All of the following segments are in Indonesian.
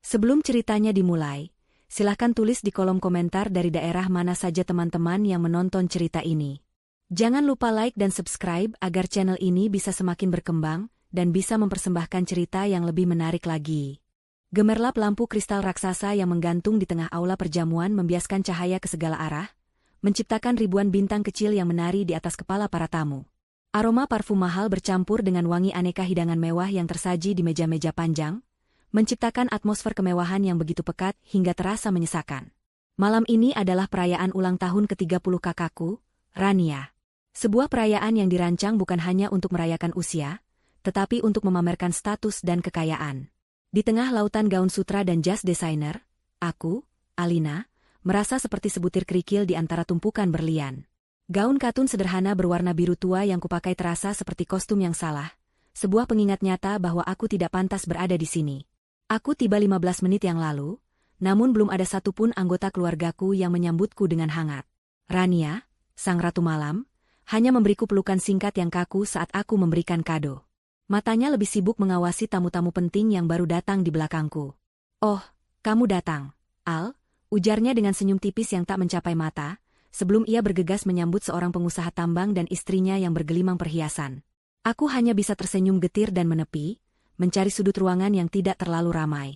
Sebelum ceritanya dimulai, silahkan tulis di kolom komentar dari daerah mana saja teman-teman yang menonton cerita ini. Jangan lupa like dan subscribe agar channel ini bisa semakin berkembang dan bisa mempersembahkan cerita yang lebih menarik lagi. Gemerlap lampu kristal raksasa yang menggantung di tengah aula perjamuan membiaskan cahaya ke segala arah, menciptakan ribuan bintang kecil yang menari di atas kepala para tamu. Aroma parfum mahal bercampur dengan wangi aneka hidangan mewah yang tersaji di meja-meja panjang, menciptakan atmosfer kemewahan yang begitu pekat hingga terasa menyesakan. Malam ini adalah perayaan ulang tahun ke-30 kakakku, Rania. Sebuah perayaan yang dirancang bukan hanya untuk merayakan usia, tetapi untuk memamerkan status dan kekayaan. Di tengah lautan gaun sutra dan jas desainer, aku, Alina, merasa seperti sebutir kerikil di antara tumpukan berlian. Gaun katun sederhana berwarna biru tua yang kupakai terasa seperti kostum yang salah, sebuah pengingat nyata bahwa aku tidak pantas berada di sini. Aku tiba 15 menit yang lalu, namun belum ada satupun anggota keluargaku yang menyambutku dengan hangat. Rania, sang ratu malam, hanya memberiku pelukan singkat yang kaku saat aku memberikan kado. Matanya lebih sibuk mengawasi tamu-tamu penting yang baru datang di belakangku. "Oh, kamu datang, Al," ujarnya dengan senyum tipis yang tak mencapai mata, sebelum ia bergegas menyambut seorang pengusaha tambang dan istrinya yang bergelimang perhiasan. Aku hanya bisa tersenyum getir dan menepi, mencari sudut ruangan yang tidak terlalu ramai.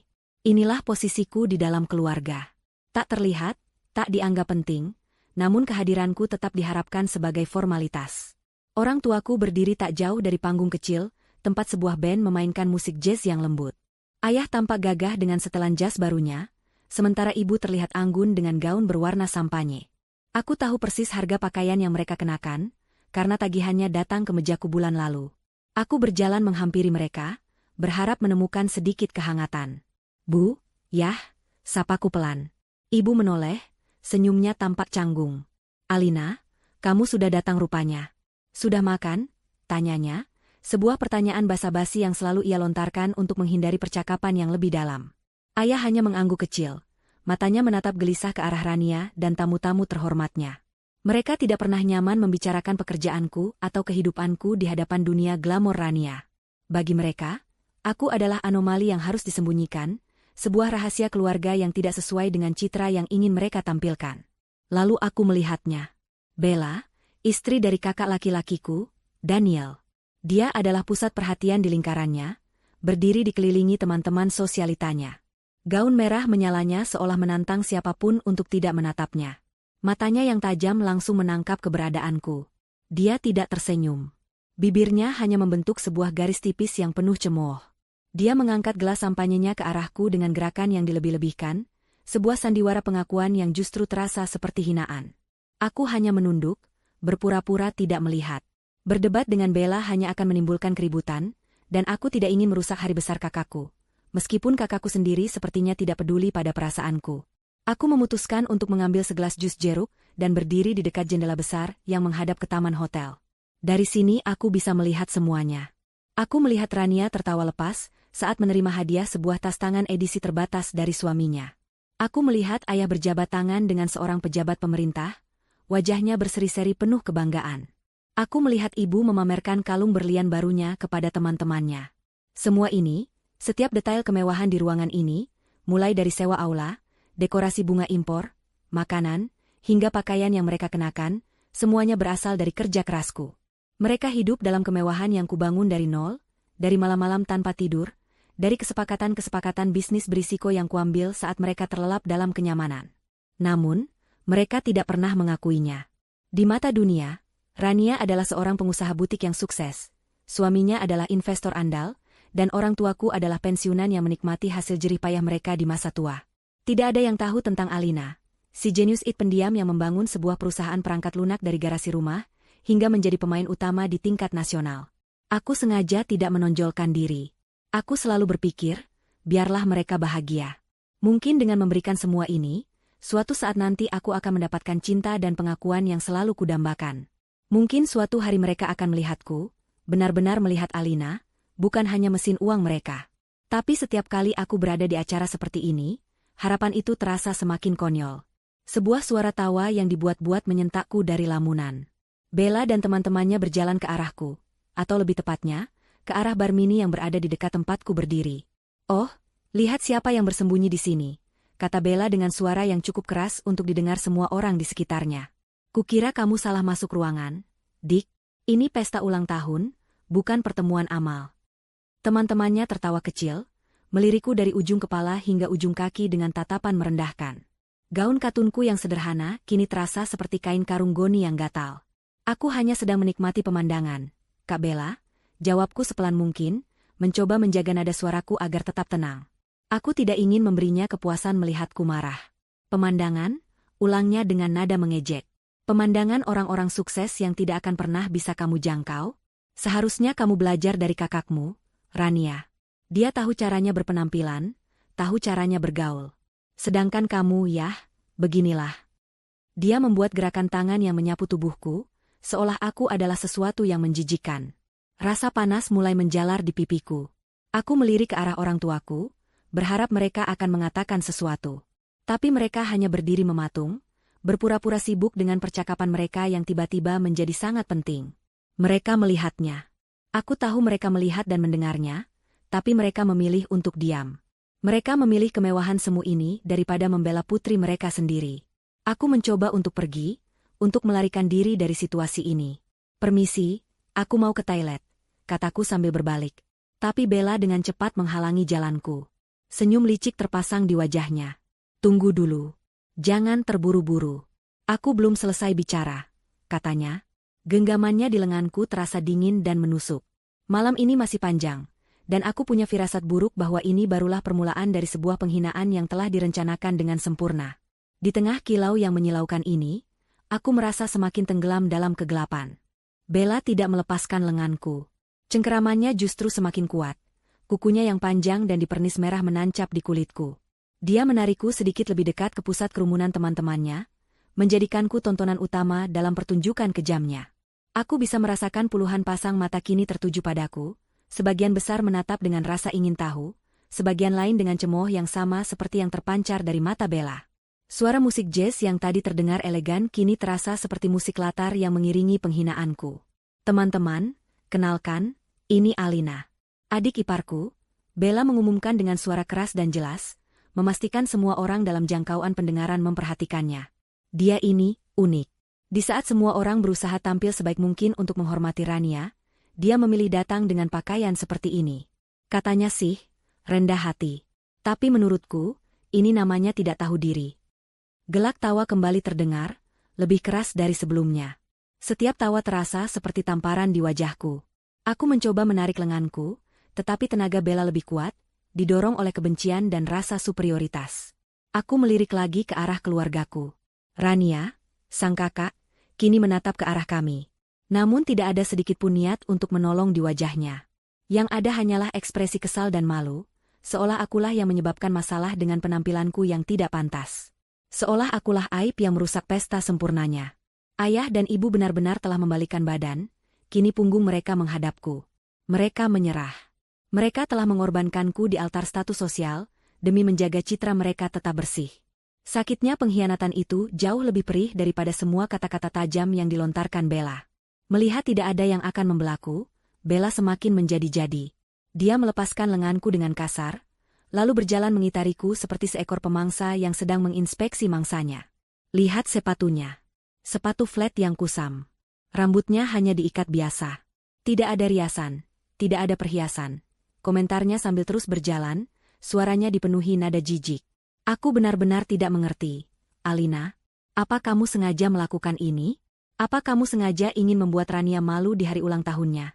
Inilah posisiku di dalam keluarga. Tak terlihat, tak dianggap penting, namun kehadiranku tetap diharapkan sebagai formalitas. Orang tuaku berdiri tak jauh dari panggung kecil, tempat sebuah band memainkan musik jazz yang lembut. Ayah tampak gagah dengan setelan jas barunya, sementara ibu terlihat anggun dengan gaun berwarna sampanye. Aku tahu persis harga pakaian yang mereka kenakan, karena tagihannya datang ke mejaku bulan lalu. Aku berjalan menghampiri mereka, berharap menemukan sedikit kehangatan. "Bu, Yah," sapaku pelan. Ibu menoleh, senyumnya tampak canggung. "Alina, kamu sudah datang rupanya. Sudah makan?" tanyanya, sebuah pertanyaan basa-basi yang selalu ia lontarkan untuk menghindari percakapan yang lebih dalam. Ayah hanya mengangguk kecil, matanya menatap gelisah ke arah Rania dan tamu-tamu terhormatnya. Mereka tidak pernah nyaman membicarakan pekerjaanku atau kehidupanku di hadapan dunia glamor Rania. Bagi mereka, aku adalah anomali yang harus disembunyikan, sebuah rahasia keluarga yang tidak sesuai dengan citra yang ingin mereka tampilkan. Lalu aku melihatnya. Bella, istri dari kakak laki-lakiku, Daniel. Dia adalah pusat perhatian di lingkarannya, berdiri dikelilingi teman-teman sosialitanya. Gaun merah menyalanya seolah menantang siapapun untuk tidak menatapnya. Matanya yang tajam langsung menangkap keberadaanku. Dia tidak tersenyum. Bibirnya hanya membentuk sebuah garis tipis yang penuh cemooh. Dia mengangkat gelas sampanyenya ke arahku dengan gerakan yang dilebih-lebihkan, sebuah sandiwara pengakuan yang justru terasa seperti hinaan. Aku hanya menunduk, berpura-pura tidak melihat. Berdebat dengan Bella hanya akan menimbulkan keributan, dan aku tidak ingin merusak hari besar kakakku. Meskipun kakakku sendiri sepertinya tidak peduli pada perasaanku. Aku memutuskan untuk mengambil segelas jus jeruk dan berdiri di dekat jendela besar yang menghadap ke taman hotel. Dari sini aku bisa melihat semuanya. Aku melihat Rania tertawa lepas saat menerima hadiah sebuah tas tangan edisi terbatas dari suaminya. Aku melihat ayah berjabat tangan dengan seorang pejabat pemerintah, wajahnya berseri-seri penuh kebanggaan. Aku melihat ibu memamerkan kalung berlian barunya kepada teman-temannya. Semua ini, setiap detail kemewahan di ruangan ini, mulai dari sewa aula, dekorasi bunga impor, makanan, hingga pakaian yang mereka kenakan, semuanya berasal dari kerja kerasku. Mereka hidup dalam kemewahan yang kubangun dari nol, dari malam-malam tanpa tidur, dari kesepakatan-kesepakatan bisnis berisiko yang kuambil saat mereka terlelap dalam kenyamanan. Namun, mereka tidak pernah mengakuinya. Di mata dunia, Rania adalah seorang pengusaha butik yang sukses, suaminya adalah investor andal, dan orang tuaku adalah pensiunan yang menikmati hasil jerih payah mereka di masa tua. Tidak ada yang tahu tentang Alina, si jenius pendiam yang membangun sebuah perusahaan perangkat lunak dari garasi rumah, hingga menjadi pemain utama di tingkat nasional. Aku sengaja tidak menonjolkan diri. Aku selalu berpikir, biarlah mereka bahagia. Mungkin dengan memberikan semua ini, suatu saat nanti aku akan mendapatkan cinta dan pengakuan yang selalu kudambakan. Mungkin suatu hari mereka akan melihatku, benar-benar melihat Alina, bukan hanya mesin uang mereka. Tapi setiap kali aku berada di acara seperti ini, harapan itu terasa semakin konyol. Sebuah suara tawa yang dibuat-buat menyentakku dari lamunan. Bella dan teman-temannya berjalan ke arahku, atau lebih tepatnya, ke arah Barmini yang berada di dekat tempatku berdiri. "Oh, Lihat siapa yang bersembunyi di sini, kata Bella dengan suara yang cukup keras untuk didengar semua orang di sekitarnya. Kukira kamu salah masuk ruangan, Dick. Ini pesta ulang tahun, bukan pertemuan amal. Teman-temannya tertawa kecil, melirikku dari ujung kepala hingga ujung kaki dengan tatapan merendahkan. Gaun katunku yang sederhana kini terasa seperti kain karung goni yang gatal. Aku hanya sedang menikmati pemandangan, Kak Bella, jawabku sepelan mungkin, mencoba menjaga nada suaraku agar tetap tenang. Aku tidak ingin memberinya kepuasan melihatku marah. Pemandangan, ulangnya dengan nada mengejek. Pemandangan orang-orang sukses yang tidak akan pernah bisa kamu jangkau? Seharusnya kamu belajar dari kakakmu, Rania. Dia tahu caranya berpenampilan, tahu caranya bergaul. Sedangkan kamu, yah, beginilah. Dia membuat gerakan tangan yang menyapu tubuhku, seolah aku adalah sesuatu yang menjijikkan. Rasa panas mulai menjalar di pipiku. Aku melirik ke arah orang tuaku, berharap mereka akan mengatakan sesuatu. Tapi mereka hanya berdiri mematung, berpura-pura sibuk dengan percakapan mereka yang tiba-tiba menjadi sangat penting. Mereka melihatnya. Aku tahu mereka melihat dan mendengarnya, tapi mereka memilih untuk diam. Mereka memilih kemewahan semu ini daripada membela putri mereka sendiri. Aku mencoba untuk pergi, untuk melarikan diri dari situasi ini. Permisi, aku mau ke toilet, kataku sambil berbalik. Tapi Bella dengan cepat menghalangi jalanku. Senyum licik terpasang di wajahnya. Tunggu dulu. Jangan terburu-buru. Aku belum selesai bicara, katanya. Genggamannya di lenganku terasa dingin dan menusuk. Malam ini masih panjang, dan aku punya firasat buruk bahwa ini barulah permulaan dari sebuah penghinaan yang telah direncanakan dengan sempurna. Di tengah kilau yang menyilaukan ini, aku merasa semakin tenggelam dalam kegelapan. Bella tidak melepaskan lenganku. Cengkeramannya justru semakin kuat. Kukunya yang panjang dan dipernis merah menancap di kulitku. Dia menarikku sedikit lebih dekat ke pusat kerumunan teman-temannya, menjadikanku tontonan utama dalam pertunjukan kejamnya. Aku bisa merasakan puluhan pasang mata kini tertuju padaku, sebagian besar menatap dengan rasa ingin tahu, sebagian lain dengan cemooh yang sama seperti yang terpancar dari mata Bella. Suara musik jazz yang tadi terdengar elegan kini terasa seperti musik latar yang mengiringi penghinaanku. Teman-teman, kenalkan, ini Alina. Adik iparku, Bella mengumumkan dengan suara keras dan jelas, memastikan semua orang dalam jangkauan pendengaran memperhatikannya. Dia ini, unik. Di saat semua orang berusaha tampil sebaik mungkin untuk menghormati Rania, dia memilih datang dengan pakaian seperti ini. Katanya sih, rendah hati. Tapi menurutku, ini namanya tidak tahu diri. Gelak tawa kembali terdengar, lebih keras dari sebelumnya. Setiap tawa terasa seperti tamparan di wajahku. Aku mencoba menarik lenganku, tetapi tenaga Bella lebih kuat, didorong oleh kebencian dan rasa superioritas. Aku melirik lagi ke arah keluargaku. Rania, sang kakak, kini menatap ke arah kami. Namun tidak ada sedikit pun niat untuk menolong di wajahnya. Yang ada hanyalah ekspresi kesal dan malu, seolah akulah yang menyebabkan masalah dengan penampilanku yang tidak pantas. Seolah akulah aib yang merusak pesta sempurnanya. Ayah dan ibu benar-benar telah membalikkan badan, kini punggung mereka menghadapku. Mereka menyerah. Mereka telah mengorbankanku di altar status sosial, demi menjaga citra mereka tetap bersih. Sakitnya pengkhianatan itu jauh lebih perih daripada semua kata-kata tajam yang dilontarkan Bella. Melihat tidak ada yang akan membelaku, Bella semakin menjadi-jadi. Dia melepaskan lenganku dengan kasar, lalu berjalan mengitariku seperti seekor pemangsa yang sedang menginspeksi mangsanya. Lihat sepatunya. Sepatu flat yang kusam. Rambutnya hanya diikat biasa. Tidak ada riasan, tidak ada perhiasan. Komentarnya sambil terus berjalan, suaranya dipenuhi nada jijik. Aku benar-benar tidak mengerti. Alina, apa kamu sengaja melakukan ini? Apa kamu sengaja ingin membuat Rania malu di hari ulang tahunnya?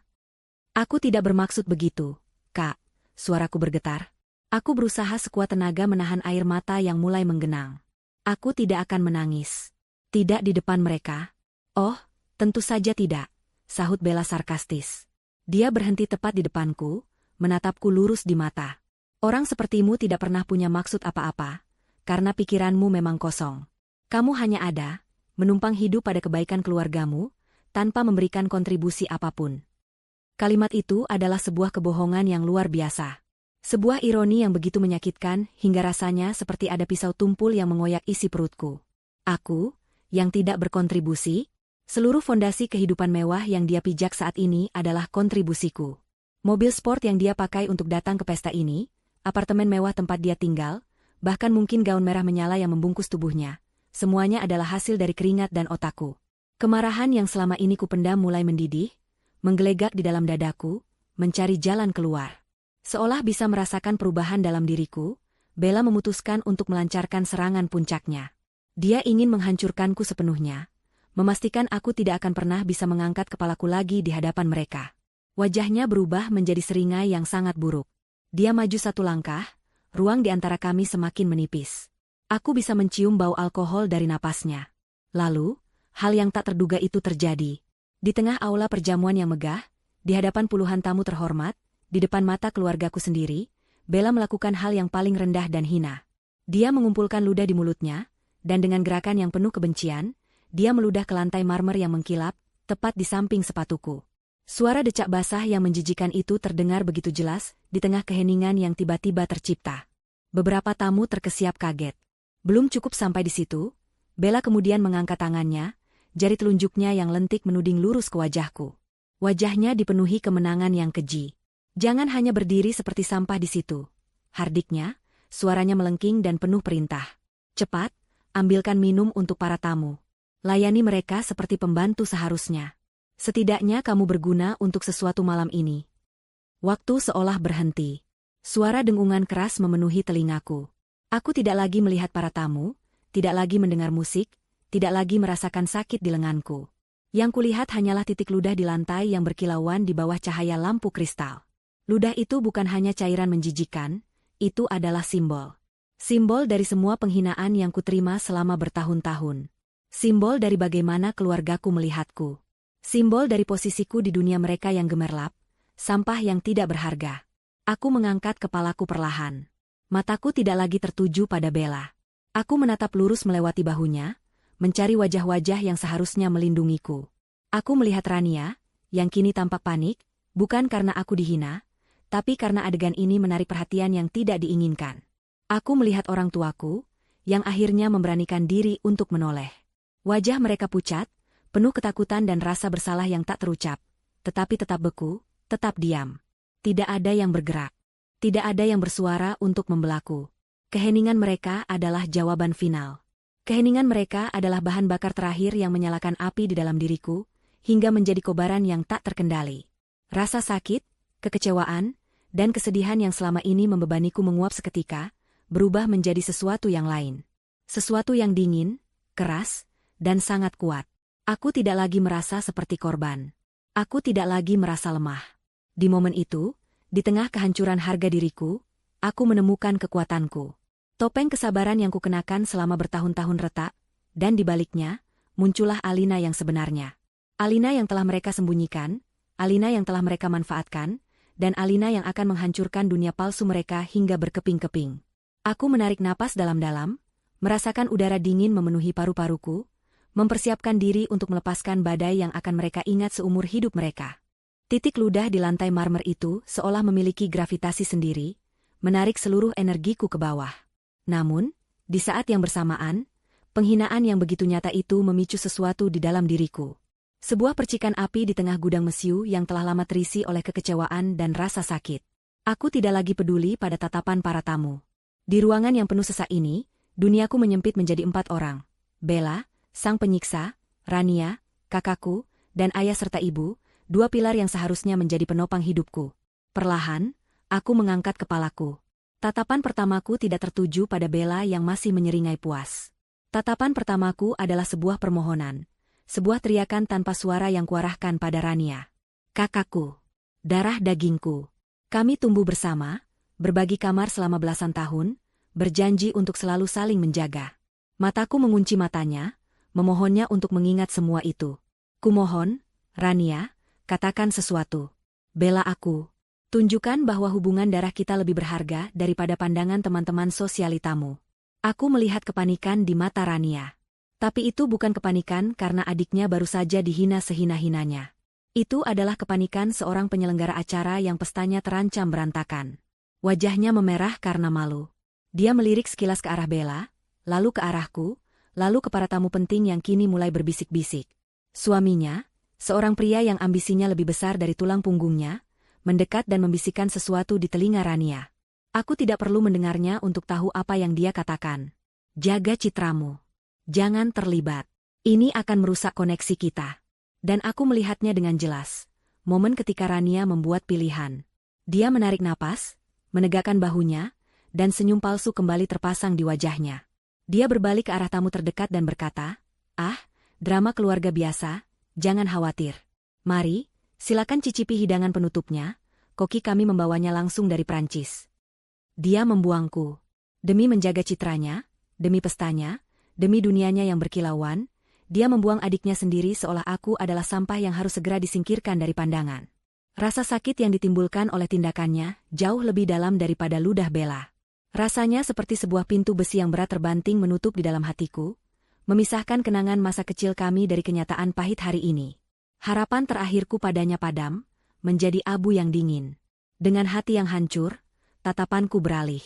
Aku tidak bermaksud begitu, Kak. Suaraku bergetar. Aku berusaha sekuat tenaga menahan air mata yang mulai menggenang. Aku tidak akan menangis. Tidak di depan mereka. Oh, tentu saja tidak, sahut Bella sarkastis. Dia berhenti tepat di depanku, menatapku lurus di mata. Orang sepertimu tidak pernah punya maksud apa-apa, karena pikiranmu memang kosong. Kamu hanya ada, menumpang hidup pada kebaikan keluargamu, tanpa memberikan kontribusi apapun. Kalimat itu adalah sebuah kebohongan yang luar biasa. Sebuah ironi yang begitu menyakitkan hingga rasanya seperti ada pisau tumpul yang mengoyak isi perutku. Aku, yang tidak berkontribusi, seluruh fondasi kehidupan mewah yang dia pijak saat ini adalah kontribusiku. Mobil sport yang dia pakai untuk datang ke pesta ini apartemen mewah tempat dia tinggal, bahkan mungkin gaun merah menyala yang membungkus tubuhnya. Semuanya adalah hasil dari keringat dan otakku. Kemarahan yang selama ini kupendam mulai mendidih, menggelegak di dalam dadaku, mencari jalan keluar. Seolah bisa merasakan perubahan dalam diriku, Bella memutuskan untuk melancarkan serangan puncaknya. Dia ingin menghancurkanku sepenuhnya, memastikan aku tidak akan pernah bisa mengangkat kepalaku lagi di hadapan mereka. Wajahnya berubah menjadi seringai yang sangat buruk. Dia maju satu langkah, ruang di antara kami semakin menipis. Aku bisa mencium bau alkohol dari napasnya. Lalu, hal yang tak terduga itu terjadi. Di tengah aula perjamuan yang megah, di hadapan puluhan tamu terhormat, di depan mata keluargaku sendiri, Bella melakukan hal yang paling rendah dan hina. Dia mengumpulkan ludah di mulutnya, dan dengan gerakan yang penuh kebencian, dia meludah ke lantai marmer yang mengkilap, tepat di samping sepatuku. Suara decak basah yang menjijikan itu terdengar begitu jelas, di tengah keheningan yang tiba-tiba tercipta. Beberapa tamu terkesiap kaget. Belum cukup sampai di situ, Bella kemudian mengangkat tangannya, jari telunjuknya yang lentik menuding lurus ke wajahku. Wajahnya dipenuhi kemenangan yang keji. Jangan hanya berdiri seperti sampah di situ. Hardiknya, suaranya melengking dan penuh perintah. Cepat, ambilkan minum untuk para tamu. Layani mereka seperti pembantu seharusnya. Setidaknya kamu berguna untuk sesuatu malam ini. Waktu seolah berhenti. Suara dengungan keras memenuhi telingaku. Aku tidak lagi melihat para tamu, tidak lagi mendengar musik, tidak lagi merasakan sakit di lenganku. Yang kulihat hanyalah titik ludah di lantai yang berkilauan di bawah cahaya lampu kristal. Ludah itu bukan hanya cairan menjijikan, itu adalah simbol. Simbol dari semua penghinaan yang kuterima selama bertahun-tahun. Simbol dari bagaimana keluargaku melihatku. Simbol dari posisiku di dunia mereka yang gemerlap, sampah yang tidak berharga. Aku mengangkat kepalaku perlahan. Mataku tidak lagi tertuju pada Bella. Aku menatap lurus melewati bahunya, mencari wajah-wajah yang seharusnya melindungiku. Aku melihat Rania, yang kini tampak panik, bukan karena aku dihina, tapi karena adegan ini menarik perhatian yang tidak diinginkan. Aku melihat orang tuaku, yang akhirnya memberanikan diri untuk menoleh. Wajah mereka pucat, penuh ketakutan dan rasa bersalah yang tak terucap, tetapi tetap beku, tetap diam. Tidak ada yang bergerak. Tidak ada yang bersuara untuk membelaku. Keheningan mereka adalah jawaban final. Keheningan mereka adalah bahan bakar terakhir yang menyalakan api di dalam diriku, hingga menjadi kobaran yang tak terkendali. Rasa sakit, kekecewaan, dan kesedihan yang selama ini membebaniku menguap seketika, berubah menjadi sesuatu yang lain. Sesuatu yang dingin, keras, dan sangat kuat. Aku tidak lagi merasa seperti korban. Aku tidak lagi merasa lemah. Di momen itu, di tengah kehancuran harga diriku, aku menemukan kekuatanku. Topeng kesabaran yang kukenakan selama bertahun-tahun retak, dan di baliknya, muncullah Alina yang sebenarnya. Alina yang telah mereka sembunyikan, Alina yang telah mereka manfaatkan, dan Alina yang akan menghancurkan dunia palsu mereka hingga berkeping-keping. Aku menarik napas dalam-dalam, merasakan udara dingin memenuhi paru-paruku, mempersiapkan diri untuk melepaskan badai yang akan mereka ingat seumur hidup mereka. Titik ludah di lantai marmer itu seolah memiliki gravitasi sendiri, menarik seluruh energiku ke bawah. Namun, di saat yang bersamaan, penghinaan yang begitu nyata itu memicu sesuatu di dalam diriku. Sebuah percikan api di tengah gudang mesiu yang telah lama terisi oleh kekecewaan dan rasa sakit. Aku tidak lagi peduli pada tatapan para tamu. Di ruangan yang penuh sesak ini, duniaku menyempit menjadi 4 orang. Bella, sang penyiksa, Rania, kakakku, dan ayah serta ibu, 2 pilar yang seharusnya menjadi penopang hidupku. Perlahan, aku mengangkat kepalaku. Tatapan pertamaku tidak tertuju pada Bella yang masih menyeringai puas. Tatapan pertamaku adalah sebuah permohonan. Sebuah teriakan tanpa suara yang kuarahkan pada Rania. Kakakku. Darah dagingku. Kami tumbuh bersama, berbagi kamar selama belasan tahun, berjanji untuk selalu saling menjaga. Mataku mengunci matanya, memohonnya untuk mengingat semua itu. Kumohon, Rania, katakan sesuatu. Bella aku. Tunjukkan bahwa hubungan darah kita lebih berharga daripada pandangan teman-teman sosialitamu. Aku melihat kepanikan di mata Rania. Tapi itu bukan kepanikan karena adiknya baru saja dihina sehina-hinanya. Itu adalah kepanikan seorang penyelenggara acara yang pestanya terancam berantakan. Wajahnya memerah karena malu. Dia melirik sekilas ke arah Bella, lalu ke arahku, lalu ke para tamu penting yang kini mulai berbisik-bisik. Suaminya, seorang pria yang ambisinya lebih besar dari tulang punggungnya, mendekat dan membisikkan sesuatu di telinga Rania. Aku tidak perlu mendengarnya untuk tahu apa yang dia katakan. Jaga citramu. Jangan terlibat. Ini akan merusak koneksi kita. Dan aku melihatnya dengan jelas. Momen ketika Rania membuat pilihan. Dia menarik napas, menegakkan bahunya, dan senyum palsu kembali terpasang di wajahnya. Dia berbalik ke arah tamu terdekat dan berkata, "Ah, drama keluarga biasa, jangan khawatir. Mari, silakan cicipi hidangan penutupnya, koki kami membawanya langsung dari Prancis." Dia membuangku. Demi menjaga citranya, demi pestanya, demi dunianya yang berkilauan, dia membuang adiknya sendiri seolah aku adalah sampah yang harus segera disingkirkan dari pandangan. Rasa sakit yang ditimbulkan oleh tindakannya jauh lebih dalam daripada ludah Bella. Rasanya seperti sebuah pintu besi yang berat terbanting menutup di dalam hatiku, memisahkan kenangan masa kecil kami dari kenyataan pahit hari ini. Harapan terakhirku padanya padam, menjadi abu yang dingin. Dengan hati yang hancur, tatapanku beralih.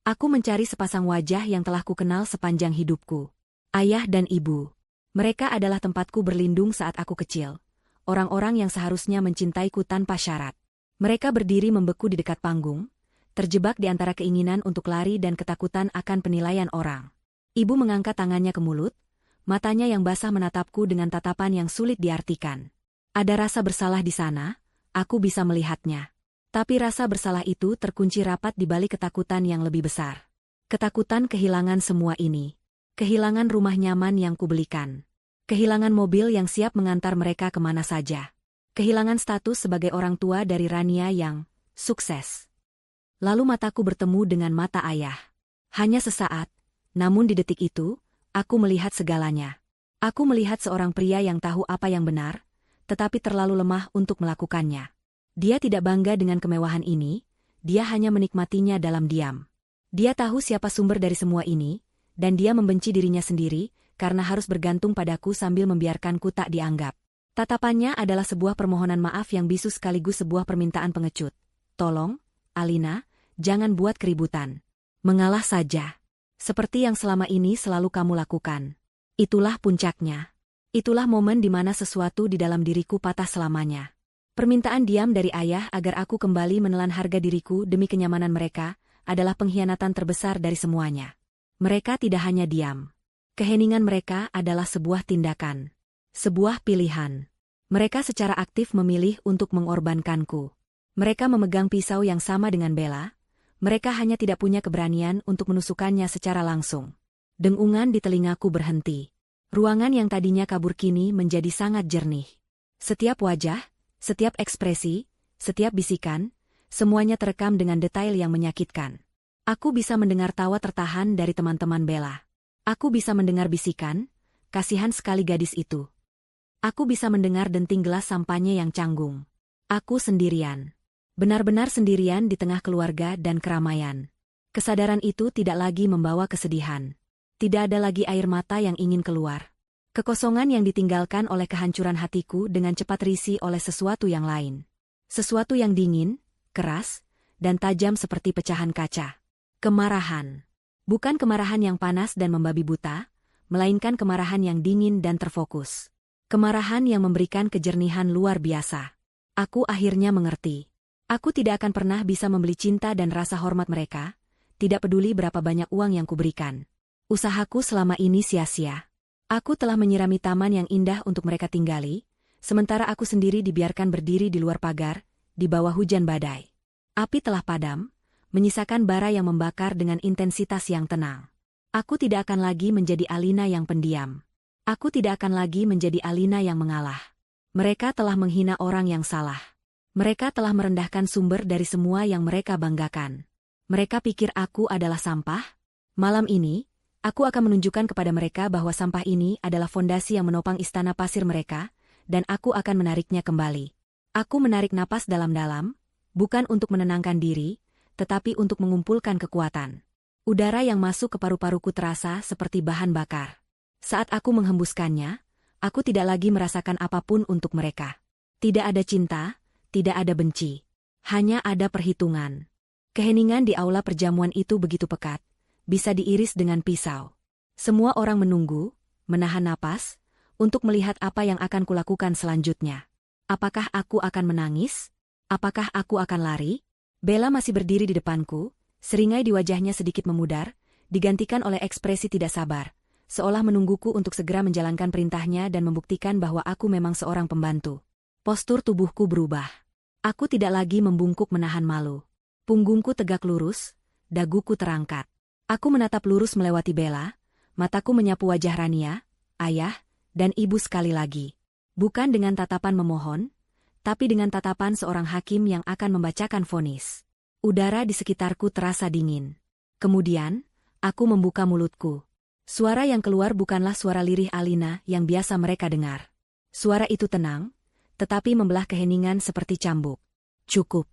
Aku mencari sepasang wajah yang telah kukenal sepanjang hidupku. Ayah dan ibu. Mereka adalah tempatku berlindung saat aku kecil. Orang-orang yang seharusnya mencintaiku tanpa syarat. Mereka berdiri membeku di dekat panggung, terjebak di antara keinginan untuk lari dan ketakutan akan penilaian orang. Ibu mengangkat tangannya ke mulut, matanya yang basah menatapku dengan tatapan yang sulit diartikan. Ada rasa bersalah di sana, aku bisa melihatnya. Tapi rasa bersalah itu terkunci rapat di balik ketakutan yang lebih besar. Ketakutan kehilangan semua ini. Kehilangan rumah nyaman yang kubelikan. Kehilangan mobil yang siap mengantar mereka kemana saja. Kehilangan status sebagai orang tua dari Rania yang sukses. Lalu mataku bertemu dengan mata ayah. Hanya sesaat, namun di detik itu, aku melihat segalanya. Aku melihat seorang pria yang tahu apa yang benar, tetapi terlalu lemah untuk melakukannya. Dia tidak bangga dengan kemewahan ini, dia hanya menikmatinya dalam diam. Dia tahu siapa sumber dari semua ini, dan dia membenci dirinya sendiri, karena harus bergantung padaku sambil membiarkanku tak dianggap. Tatapannya adalah sebuah permohonan maaf yang bisu sekaligus sebuah permintaan pengecut. Tolong, Alina, jangan buat keributan. Mengalah saja. Seperti yang selama ini selalu kamu lakukan. Itulah puncaknya. Itulah momen di mana sesuatu di dalam diriku patah selamanya. Permintaan diam dari ayah agar aku kembali menelan harga diriku demi kenyamanan mereka adalah pengkhianatan terbesar dari semuanya. Mereka tidak hanya diam. Keheningan mereka adalah sebuah tindakan. Sebuah pilihan. Mereka secara aktif memilih untuk mengorbankanku. Mereka memegang pisau yang sama dengan Bella. Mereka hanya tidak punya keberanian untuk menusukkannya secara langsung. Dengungan di telingaku berhenti. Ruangan yang tadinya kabur kini menjadi sangat jernih. Setiap wajah, setiap ekspresi, setiap bisikan, semuanya terekam dengan detail yang menyakitkan. Aku bisa mendengar tawa tertahan dari teman-teman Bella. Aku bisa mendengar bisikan, kasihan sekali gadis itu. Aku bisa mendengar denting gelas sampahnya yang canggung. Aku sendirian. Benar-benar sendirian di tengah keluarga dan keramaian. Kesadaran itu tidak lagi membawa kesedihan. Tidak ada lagi air mata yang ingin keluar. Kekosongan yang ditinggalkan oleh kehancuran hatiku dengan cepat terisi oleh sesuatu yang lain. Sesuatu yang dingin, keras, dan tajam seperti pecahan kaca. Kemarahan. Bukan kemarahan yang panas dan membabi buta, melainkan kemarahan yang dingin dan terfokus. Kemarahan yang memberikan kejernihan luar biasa. Aku akhirnya mengerti. Aku tidak akan pernah bisa membeli cinta dan rasa hormat mereka, tidak peduli berapa banyak uang yang kuberikan. Usahaku selama ini sia-sia. Aku telah menyirami taman yang indah untuk mereka tinggali, sementara aku sendiri dibiarkan berdiri di luar pagar, di bawah hujan badai. Api telah padam, menyisakan bara yang membakar dengan intensitas yang tenang. Aku tidak akan lagi menjadi Alina yang pendiam. Aku tidak akan lagi menjadi Alina yang mengalah. Mereka telah menghina orang yang salah. Mereka telah merendahkan sumber dari semua yang mereka banggakan. Mereka pikir aku adalah sampah? Malam ini, aku akan menunjukkan kepada mereka bahwa sampah ini adalah fondasi yang menopang istana pasir mereka, dan aku akan menariknya kembali. Aku menarik napas dalam-dalam, bukan untuk menenangkan diri, tetapi untuk mengumpulkan kekuatan. Udara yang masuk ke paru-paruku terasa seperti bahan bakar. Saat aku menghembuskannya, aku tidak lagi merasakan apapun untuk mereka. Tidak ada cinta, tidak ada benci. Hanya ada perhitungan. Keheningan di aula perjamuan itu begitu pekat, bisa diiris dengan pisau. Semua orang menunggu, menahan napas, untuk melihat apa yang akan kulakukan selanjutnya. Apakah aku akan menangis? Apakah aku akan lari? Bella masih berdiri di depanku, Seringai di wajahnya sedikit memudar, digantikan oleh ekspresi tidak sabar, seolah menungguku untuk segera menjalankan perintahnya dan membuktikan bahwa aku memang seorang pembantu. Postur tubuhku berubah. Aku tidak lagi membungkuk menahan malu. Punggungku tegak lurus, daguku terangkat. Aku menatap lurus melewati Bella, mataku menyapu wajah Rania, ayah, dan ibu sekali lagi. Bukan dengan tatapan memohon, tapi dengan tatapan seorang hakim yang akan membacakan vonis. Udara di sekitarku terasa dingin. Kemudian, aku membuka mulutku. Suara yang keluar bukanlah suara lirih Alina yang biasa mereka dengar. Suara itu tenang, tetapi membelah keheningan seperti cambuk. Cukup.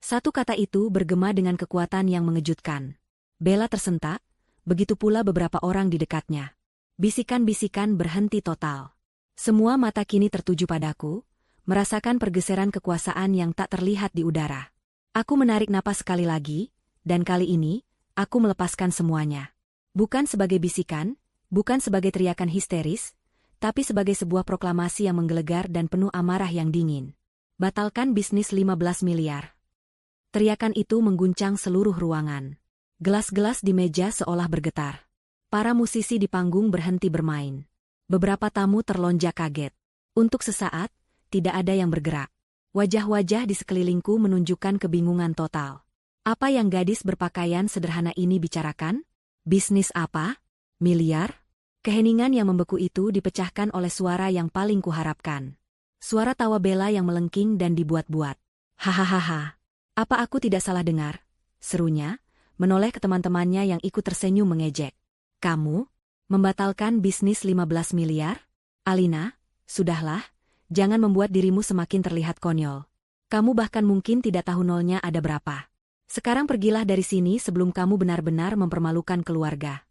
Satu kata itu bergema dengan kekuatan yang mengejutkan. Bella tersentak, begitu pula beberapa orang di dekatnya. Bisikan-bisikan berhenti total. Semua mata kini tertuju padaku, merasakan pergeseran kekuasaan yang tak terlihat di udara. Aku menarik napas sekali lagi, dan kali ini, aku melepaskan semuanya. Bukan sebagai bisikan, bukan sebagai teriakan histeris, tapi sebagai sebuah proklamasi yang menggelegar dan penuh amarah yang dingin. Batalkan bisnis 15 miliar. Teriakan itu mengguncang seluruh ruangan. Gelas-gelas di meja seolah bergetar. Para musisi di panggung berhenti bermain. Beberapa tamu terlonjak kaget. Untuk sesaat, tidak ada yang bergerak. Wajah-wajah di sekelilingku menunjukkan kebingungan total. Apa yang gadis berpakaian sederhana ini bicarakan? Bisnis apa? Miliar? Keheningan yang membeku itu dipecahkan oleh suara yang paling kuharapkan. Suara tawa Bella yang melengking dan dibuat-buat. Hahaha. Apa aku tidak salah dengar? Serunya, menoleh ke teman-temannya yang ikut tersenyum mengejek. Kamu? Membatalkan bisnis 15 miliar? Alina, sudahlah. Jangan membuat dirimu semakin terlihat konyol. Kamu bahkan mungkin tidak tahu nolnya ada berapa. Sekarang pergilah dari sini sebelum kamu benar-benar mempermalukan keluarga.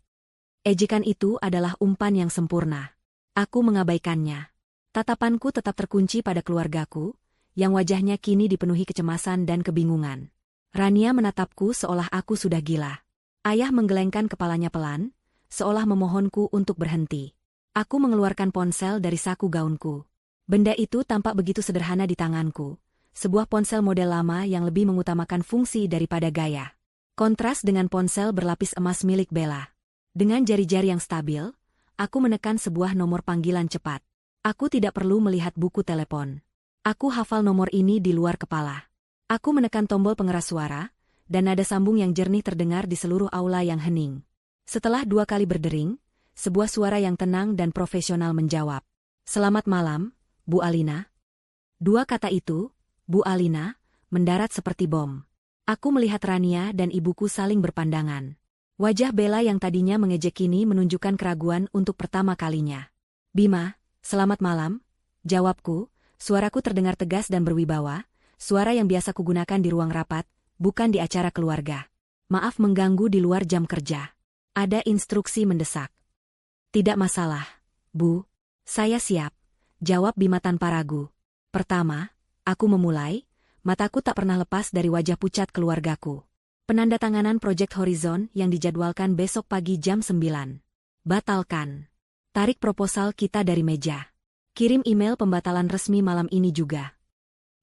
Ejekan itu adalah umpan yang sempurna. Aku mengabaikannya. Tatapanku tetap terkunci pada keluargaku, yang wajahnya kini dipenuhi kecemasan dan kebingungan. Rania menatapku seolah aku sudah gila. Ayah menggelengkan kepalanya pelan, seolah memohonku untuk berhenti. Aku mengeluarkan ponsel dari saku gaunku. Benda itu tampak begitu sederhana di tanganku, sebuah ponsel model lama yang lebih mengutamakan fungsi daripada gaya. Kontras dengan ponsel berlapis emas milik Bella. Dengan jari-jari yang stabil, aku menekan sebuah nomor panggilan cepat. Aku tidak perlu melihat buku telepon. Aku hafal nomor ini di luar kepala. Aku menekan tombol pengeras suara, dan nada sambung yang jernih terdengar di seluruh aula yang hening. Setelah 2 kali berdering, sebuah suara yang tenang dan profesional menjawab. Selamat malam, Bu Alina. 2 kata itu, Bu Alina, mendarat seperti bom. Aku melihat Rania dan ibuku saling berpandangan. Wajah Bella yang tadinya mengejek kini menunjukkan keraguan untuk pertama kalinya. Bima, selamat malam, jawabku, suaraku terdengar tegas dan berwibawa, suara yang biasa kugunakan di ruang rapat, bukan di acara keluarga. Maaf mengganggu di luar jam kerja. Ada instruksi mendesak. Tidak masalah, Bu. Saya siap. Jawab Bima tanpa ragu. Pertama, aku memulai, mataku tak pernah lepas dari wajah pucat keluargaku. Penandatanganan Project Horizon yang dijadwalkan besok pagi jam 9. Batalkan. Tarik proposal kita dari meja. Kirim email pembatalan resmi malam ini juga.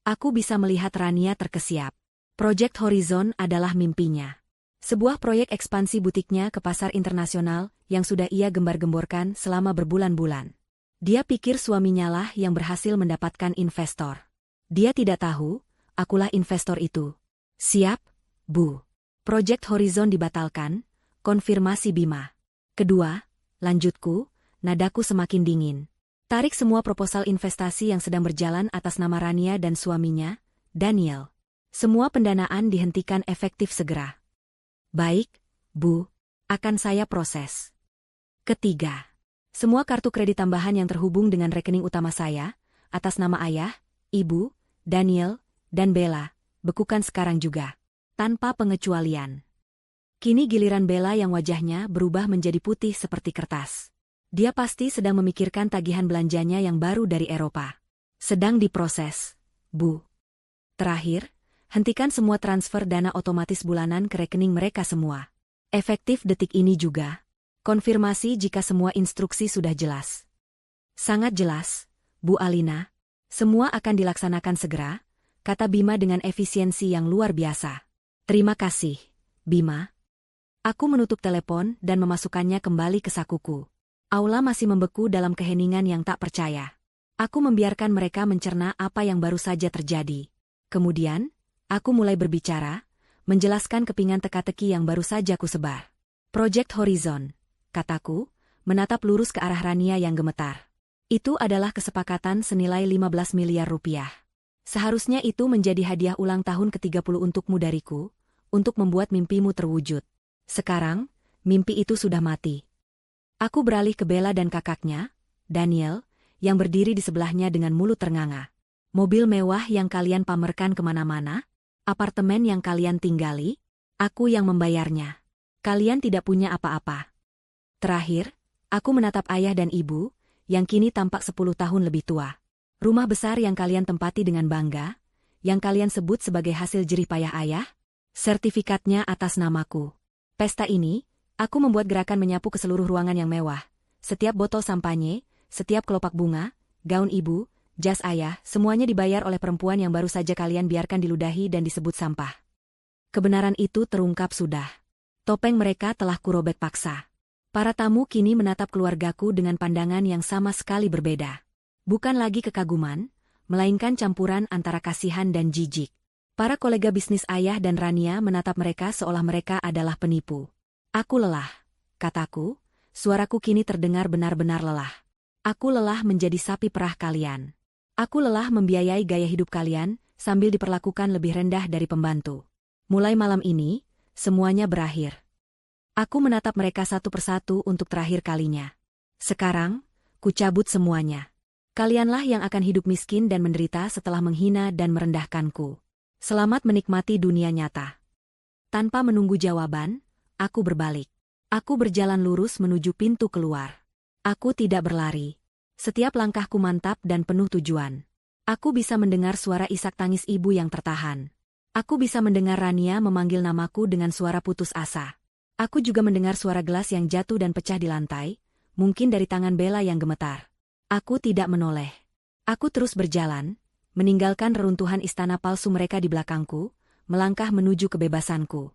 Aku bisa melihat Rania terkesiap. Project Horizon adalah mimpinya. Sebuah proyek ekspansi butiknya ke pasar internasional yang sudah ia gembar-gemborkan selama berbulan-bulan. Dia pikir suaminya lah yang berhasil mendapatkan investor. Dia tidak tahu, akulah investor itu. Siap, Bu. Project Horizon dibatalkan, konfirmasi Bima. Kedua, lanjutku, nadaku semakin dingin. Tarik semua proposal investasi yang sedang berjalan atas nama Rania dan suaminya, Daniel. Semua pendanaan dihentikan efektif segera. Baik, Bu, akan saya proses. Ketiga. Semua kartu kredit tambahan yang terhubung dengan rekening utama saya, atas nama ayah, ibu, Daniel, dan Bella, bekukan sekarang juga. Tanpa pengecualian. Kini giliran Bella yang wajahnya berubah menjadi putih seperti kertas. Dia pasti sedang memikirkan tagihan belanjanya yang baru dari Eropa. Sedang diproses, Bu. Terakhir, hentikan semua transfer dana otomatis bulanan ke rekening mereka semua. Efektif detik ini juga. Konfirmasi jika semua instruksi sudah jelas. Sangat jelas, Bu Alina. Semua akan dilaksanakan segera, kata Bima dengan efisiensi yang luar biasa. Terima kasih, Bima. Aku menutup telepon dan memasukkannya kembali ke sakuku. Aula masih membeku dalam keheningan yang tak percaya. Aku membiarkan mereka mencerna apa yang baru saja terjadi. Kemudian, aku mulai berbicara, menjelaskan kepingan teka-teki yang baru saja kusebar. Project Horizon, kataku, menatap lurus ke arah Rania yang gemetar. Itu adalah kesepakatan senilai 15 miliar rupiah. Seharusnya itu menjadi hadiah ulang tahun ke-30 untukmu dariku, untuk membuat mimpimu terwujud. Sekarang, mimpi itu sudah mati. Aku beralih ke Bella dan kakaknya, Daniel, yang berdiri di sebelahnya dengan mulut ternganga. Mobil mewah yang kalian pamerkan kemana-mana? Apartemen yang kalian tinggali? Aku yang membayarnya. Kalian tidak punya apa-apa. Terakhir, aku menatap ayah dan ibu, yang kini tampak 10 tahun lebih tua. Rumah besar yang kalian tempati dengan bangga, yang kalian sebut sebagai hasil jerih payah ayah, sertifikatnya atas namaku. Pesta ini, aku membuat gerakan menyapu ke seluruh ruangan yang mewah. Setiap botol sampanye, setiap kelopak bunga, gaun ibu, jas ayah, semuanya dibayar oleh perempuan yang baru saja kalian biarkan diludahi dan disebut sampah. Kebenaran itu terungkap sudah. Topeng mereka telah kurobek paksa. Para tamu kini menatap keluargaku dengan pandangan yang sama sekali berbeda. Bukan lagi kekaguman, melainkan campuran antara kasihan dan jijik. Para kolega bisnis ayah dan Rania menatap mereka seolah mereka adalah penipu. Aku lelah, kataku, suaraku kini terdengar benar-benar lelah. Aku lelah menjadi sapi perah kalian. Aku lelah membiayai gaya hidup kalian, sambil diperlakukan lebih rendah dari pembantu. Mulai malam ini, semuanya berakhir. Aku menatap mereka satu persatu untuk terakhir kalinya. Sekarang, ku cabut semuanya. Kalianlah yang akan hidup miskin dan menderita setelah menghina dan merendahkanku. Selamat menikmati dunia nyata. Tanpa menunggu jawaban, aku berbalik. Aku berjalan lurus menuju pintu keluar. Aku tidak berlari. Setiap langkahku mantap dan penuh tujuan. Aku bisa mendengar suara isak tangis ibu yang tertahan. Aku bisa mendengar Rania memanggil namaku dengan suara putus asa. Aku juga mendengar suara gelas yang jatuh dan pecah di lantai, mungkin dari tangan Bella yang gemetar. Aku tidak menoleh. Aku terus berjalan, meninggalkan reruntuhan istana palsu mereka di belakangku, melangkah menuju kebebasanku.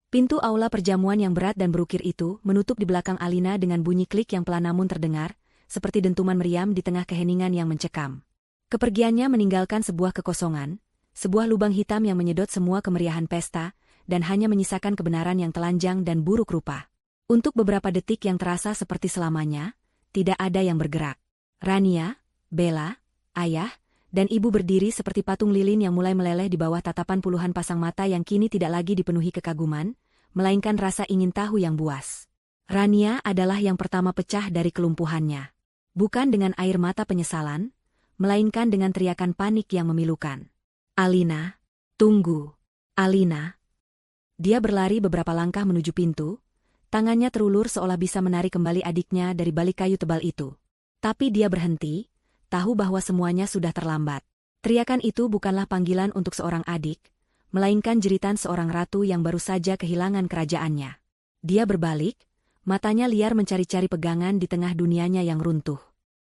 Pintu aula perjamuan yang berat dan berukir itu menutup di belakang Alina dengan bunyi klik yang pelan namun terdengar, seperti dentuman meriam di tengah keheningan yang mencekam. Kepergiannya meninggalkan sebuah kekosongan, sebuah lubang hitam yang menyedot semua kemeriahan pesta, dan hanya menyisakan kebenaran yang telanjang dan buruk rupa. Untuk beberapa detik yang terasa seperti selamanya, tidak ada yang bergerak. Rania, Bella, ayah, dan ibu berdiri seperti patung lilin yang mulai meleleh di bawah tatapan puluhan pasang mata yang kini tidak lagi dipenuhi kekaguman, melainkan rasa ingin tahu yang buas. Rania adalah yang pertama pecah dari kelumpuhannya. Bukan dengan air mata penyesalan, melainkan dengan teriakan panik yang memilukan. Alina, tunggu. Alina. Dia berlari beberapa langkah menuju pintu, tangannya terulur seolah bisa menarik kembali adiknya dari balik kayu tebal itu. Tapi dia berhenti, tahu bahwa semuanya sudah terlambat. Teriakan itu bukanlah panggilan untuk seorang adik, melainkan jeritan seorang ratu yang baru saja kehilangan kerajaannya. Dia berbalik, matanya liar mencari-cari pegangan di tengah dunianya yang runtuh.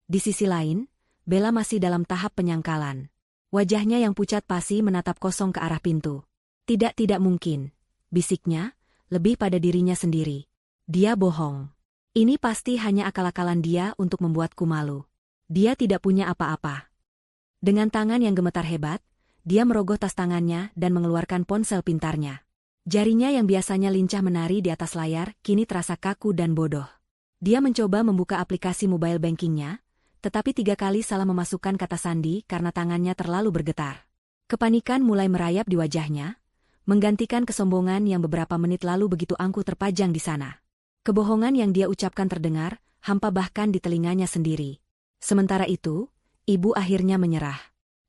Di sisi lain, Bella masih dalam tahap penyangkalan. Wajahnya yang pucat pasi menatap kosong ke arah pintu. Tidak mungkin, bisiknya, lebih pada dirinya sendiri. Dia bohong. Ini pasti hanya akal-akalan dia untuk membuatku malu. Dia tidak punya apa-apa. Dengan tangan yang gemetar hebat, dia merogoh tas tangannya dan mengeluarkan ponsel pintarnya. Jarinya yang biasanya lincah menari di atas layar, kini terasa kaku dan bodoh. Dia mencoba membuka aplikasi mobile bankingnya, tetapi 3 kali salah memasukkan kata sandi karena tangannya terlalu bergetar. Kepanikan mulai merayap di wajahnya, menggantikan kesombongan yang beberapa menit lalu begitu angkuh terpajang di sana. Kebohongan yang dia ucapkan terdengar, hampa bahkan di telinganya sendiri. Sementara itu, ibu akhirnya menyerah.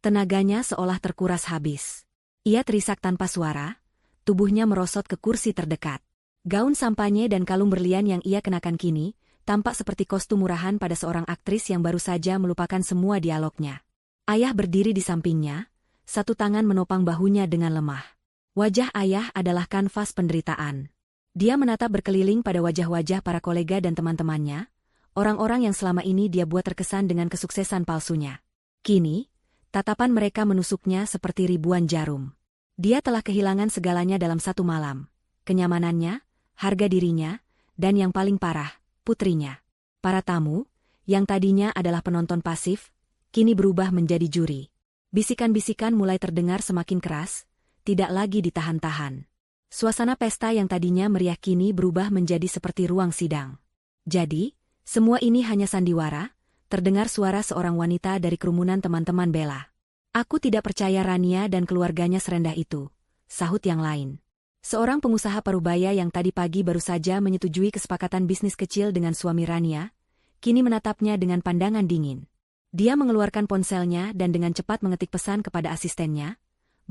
Tenaganya seolah terkuras habis. Ia terisak tanpa suara, tubuhnya merosot ke kursi terdekat. Gaun sampanye dan kalung berlian yang ia kenakan kini, tampak seperti kostum murahan pada seorang aktris yang baru saja melupakan semua dialognya. Ayah berdiri di sampingnya, satu tangan menopang bahunya dengan lemah. Wajah ayah adalah kanvas penderitaan. Dia menatap berkeliling pada wajah-wajah para kolega dan teman-temannya, orang-orang yang selama ini dia buat terkesan dengan kesuksesan palsunya. Kini, tatapan mereka menusuknya seperti ribuan jarum. Dia telah kehilangan segalanya dalam satu malam. kenyamanannya, harga dirinya, dan yang paling parah, putrinya. Para tamu, yang tadinya adalah penonton pasif, kini berubah menjadi juri. Bisikan-bisikan mulai terdengar semakin keras, tidak lagi ditahan-tahan. Suasana pesta yang tadinya meriah kini berubah menjadi seperti ruang sidang. Jadi, semua ini hanya sandiwara, terdengar suara seorang wanita dari kerumunan teman-teman Bella. Aku tidak percaya Rania dan keluarganya serendah itu, sahut yang lain. Seorang pengusaha parubaya yang tadi pagi baru saja menyetujui kesepakatan bisnis kecil dengan suami Rania, kini menatapnya dengan pandangan dingin. Dia mengeluarkan ponselnya dan dengan cepat mengetik pesan kepada asistennya,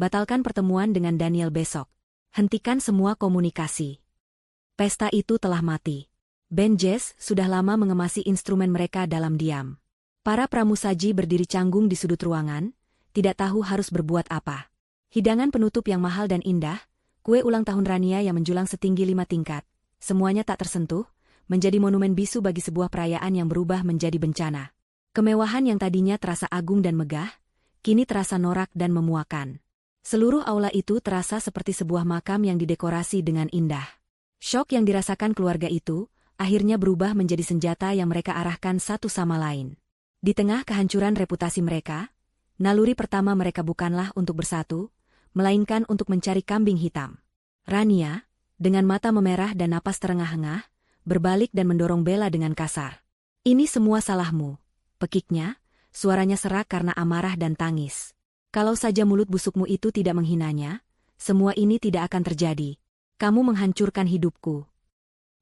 batalkan pertemuan dengan Daniel besok. Hentikan semua komunikasi. Pesta itu telah mati. Band jazz sudah lama mengemasi instrumen mereka dalam diam. Para pramusaji berdiri canggung di sudut ruangan, tidak tahu harus berbuat apa. Hidangan penutup yang mahal dan indah, kue ulang tahun Rania yang menjulang setinggi 5 tingkat, semuanya tak tersentuh, menjadi monumen bisu bagi sebuah perayaan yang berubah menjadi bencana. Kemewahan yang tadinya terasa agung dan megah, kini terasa norak dan memuakan. Seluruh aula itu terasa seperti sebuah makam yang didekorasi dengan indah. Syok yang dirasakan keluarga itu, akhirnya berubah menjadi senjata yang mereka arahkan satu sama lain. Di tengah kehancuran reputasi mereka, naluri pertama mereka bukanlah untuk bersatu, melainkan untuk mencari kambing hitam. Rania, dengan mata memerah dan napas terengah-engah, berbalik dan mendorong Bella dengan kasar. Ini semua salahmu, pekiknya, suaranya serak karena amarah dan tangis. Kalau saja mulut busukmu itu tidak menghinanya, semua ini tidak akan terjadi. Kamu menghancurkan hidupku.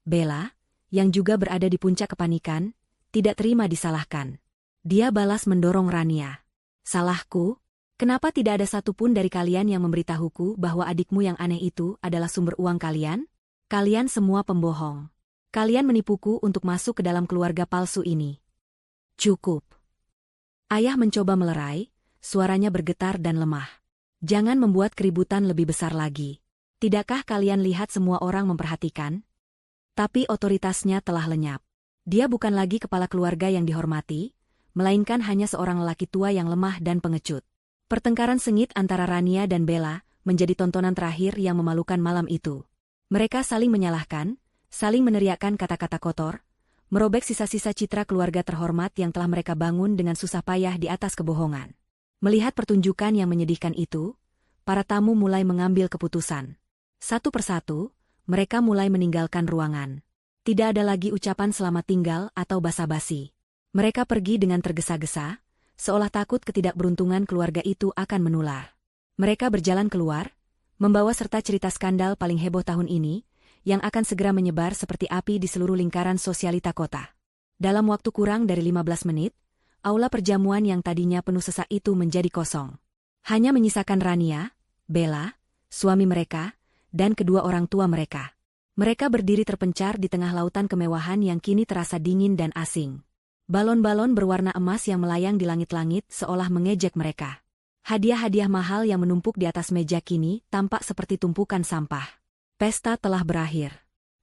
Bella, yang juga berada di puncak kepanikan, tidak terima disalahkan. Dia balas mendorong Rania. Salahku? Kenapa tidak ada satupun dari kalian yang memberitahuku bahwa adikmu yang aneh itu adalah sumber uang kalian? Kalian semua pembohong. Kalian menipuku untuk masuk ke dalam keluarga palsu ini. Cukup. Ayah mencoba melerai, suaranya bergetar dan lemah. Jangan membuat keributan lebih besar lagi. Tidakkah kalian lihat semua orang memperhatikan? Tapi otoritasnya telah lenyap. Dia bukan lagi kepala keluarga yang dihormati, melainkan hanya seorang lelaki tua yang lemah dan pengecut. Pertengkaran sengit antara Rania dan Bella menjadi tontonan terakhir yang memalukan malam itu. Mereka saling menyalahkan, saling meneriakkan kata-kata kotor, merobek sisa-sisa citra keluarga terhormat yang telah mereka bangun dengan susah payah di atas kebohongan. Melihat pertunjukan yang menyedihkan itu, para tamu mulai mengambil keputusan. Satu persatu, mereka mulai meninggalkan ruangan. Tidak ada lagi ucapan selamat tinggal atau basa-basi. Mereka pergi dengan tergesa-gesa, seolah takut ketidakberuntungan keluarga itu akan menular. Mereka berjalan keluar, membawa serta cerita skandal paling heboh tahun ini, yang akan segera menyebar seperti api di seluruh lingkaran sosialita kota. Dalam waktu kurang dari 15 menit, aula perjamuan yang tadinya penuh sesak itu menjadi kosong. Hanya menyisakan Rania, Bella, suami mereka, dan kedua orang tua mereka. Mereka berdiri terpencar di tengah lautan kemewahan yang kini terasa dingin dan asing. Balon-balon berwarna emas yang melayang di langit-langit seolah mengejek mereka. Hadiah-hadiah mahal yang menumpuk di atas meja kini tampak seperti tumpukan sampah. Pesta telah berakhir.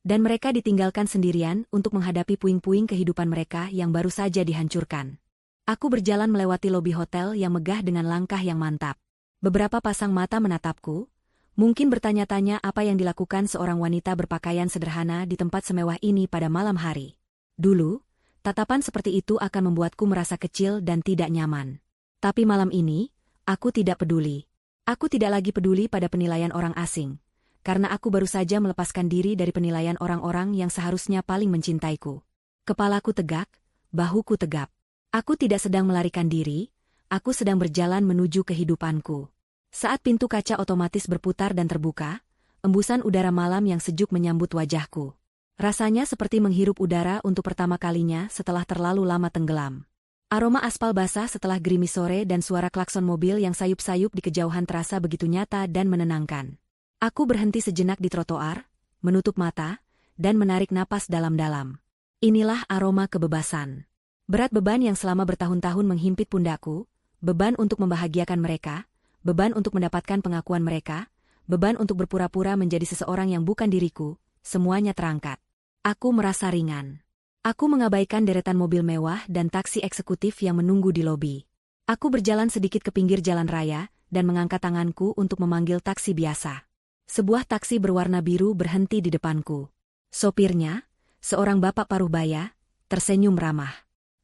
Dan mereka ditinggalkan sendirian untuk menghadapi puing-puing kehidupan mereka yang baru saja dihancurkan. Aku berjalan melewati lobi hotel yang megah dengan langkah yang mantap. Beberapa pasang mata menatapku, mungkin bertanya-tanya apa yang dilakukan seorang wanita berpakaian sederhana di tempat semewah ini pada malam hari. Dulu, tatapan seperti itu akan membuatku merasa kecil dan tidak nyaman. Tapi malam ini, aku tidak peduli. Aku tidak lagi peduli pada penilaian orang asing, karena aku baru saja melepaskan diri dari penilaian orang-orang yang seharusnya paling mencintaiku. Kepalaku tegak, bahuku tegap. Aku tidak sedang melarikan diri, aku sedang berjalan menuju kehidupanku. Saat pintu kaca otomatis berputar dan terbuka, embusan udara malam yang sejuk menyambut wajahku. Rasanya seperti menghirup udara untuk pertama kalinya setelah terlalu lama tenggelam. Aroma aspal basah setelah gerimis sore dan suara klakson mobil yang sayup-sayup di kejauhan terasa begitu nyata dan menenangkan. Aku berhenti sejenak di trotoar, menutup mata, dan menarik napas dalam-dalam. Inilah aroma kebebasan. Berat beban yang selama bertahun-tahun menghimpit pundakku, beban untuk membahagiakan mereka, beban untuk mendapatkan pengakuan mereka, beban untuk berpura-pura menjadi seseorang yang bukan diriku, semuanya terangkat. Aku merasa ringan. Aku mengabaikan deretan mobil mewah dan taksi eksekutif yang menunggu di lobi. Aku berjalan sedikit ke pinggir jalan raya dan mengangkat tanganku untuk memanggil taksi biasa. Sebuah taksi berwarna biru berhenti di depanku. Sopirnya, seorang bapak paruh baya, tersenyum ramah.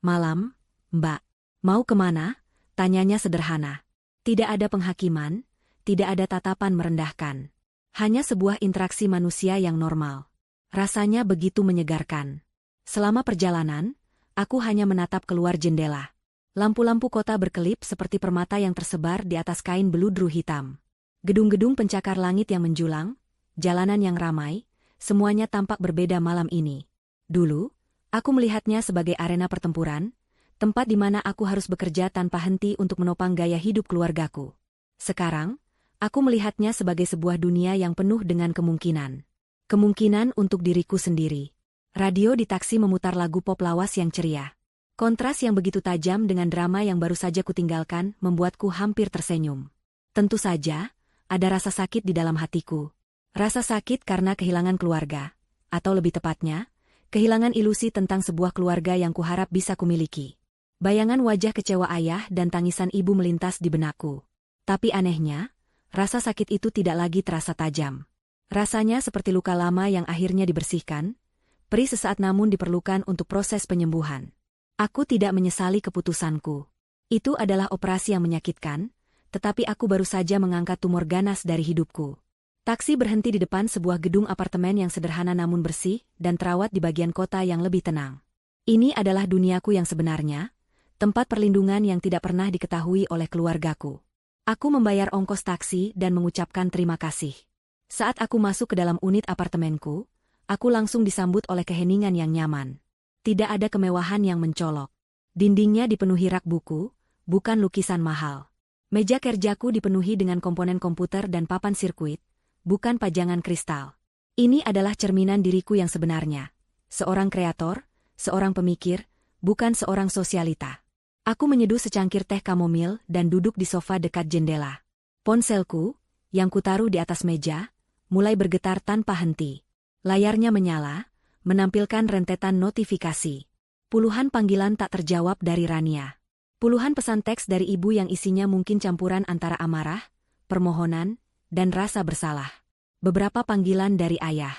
"Malam, Mbak. Mau kemana?" Tanyanya sederhana. Tidak ada penghakiman, tidak ada tatapan merendahkan. Hanya sebuah interaksi manusia yang normal. Rasanya begitu menyegarkan. Selama perjalanan, aku hanya menatap keluar jendela. Lampu-lampu kota berkelip seperti permata yang tersebar di atas kain beludru hitam. Gedung-gedung pencakar langit yang menjulang, jalanan yang ramai, semuanya tampak berbeda malam ini. Dulu, aku melihatnya sebagai arena pertempuran, tempat di mana aku harus bekerja tanpa henti untuk menopang gaya hidup keluargaku. Sekarang, aku melihatnya sebagai sebuah dunia yang penuh dengan kemungkinan. Kemungkinan untuk diriku sendiri. Radio di taksi memutar lagu pop lawas yang ceria. Kontras yang begitu tajam dengan drama yang baru saja kutinggalkan membuatku hampir tersenyum. Tentu saja, ada rasa sakit di dalam hatiku. Rasa sakit karena kehilangan keluarga, atau lebih tepatnya, kehilangan ilusi tentang sebuah keluarga yang kuharap bisa kumiliki. Bayangan wajah kecewa ayah dan tangisan ibu melintas di benakku. Tapi anehnya, rasa sakit itu tidak lagi terasa tajam. Rasanya seperti luka lama yang akhirnya dibersihkan, perih sesaat namun diperlukan untuk proses penyembuhan. Aku tidak menyesali keputusanku. Itu adalah operasi yang menyakitkan, tetapi aku baru saja mengangkat tumor ganas dari hidupku. Taksi berhenti di depan sebuah gedung apartemen yang sederhana namun bersih dan terawat di bagian kota yang lebih tenang. Ini adalah duniaku yang sebenarnya, tempat perlindungan yang tidak pernah diketahui oleh keluargaku. Aku membayar ongkos taksi dan mengucapkan terima kasih. Saat aku masuk ke dalam unit apartemenku, aku langsung disambut oleh keheningan yang nyaman. Tidak ada kemewahan yang mencolok. Dindingnya dipenuhi rak buku, bukan lukisan mahal. Meja kerjaku dipenuhi dengan komponen komputer dan papan sirkuit, bukan pajangan kristal. Ini adalah cerminan diriku yang sebenarnya. Seorang kreator, seorang pemikir, bukan seorang sosialita. Aku menyeduh secangkir teh kamomil dan duduk di sofa dekat jendela. Ponselku, yang kutaruh di atas meja, mulai bergetar tanpa henti. Layarnya menyala, menampilkan rentetan notifikasi. Puluhan panggilan tak terjawab dari Rania. Puluhan pesan teks dari ibu yang isinya mungkin campuran antara amarah, permohonan, dan rasa bersalah. Beberapa panggilan dari ayah.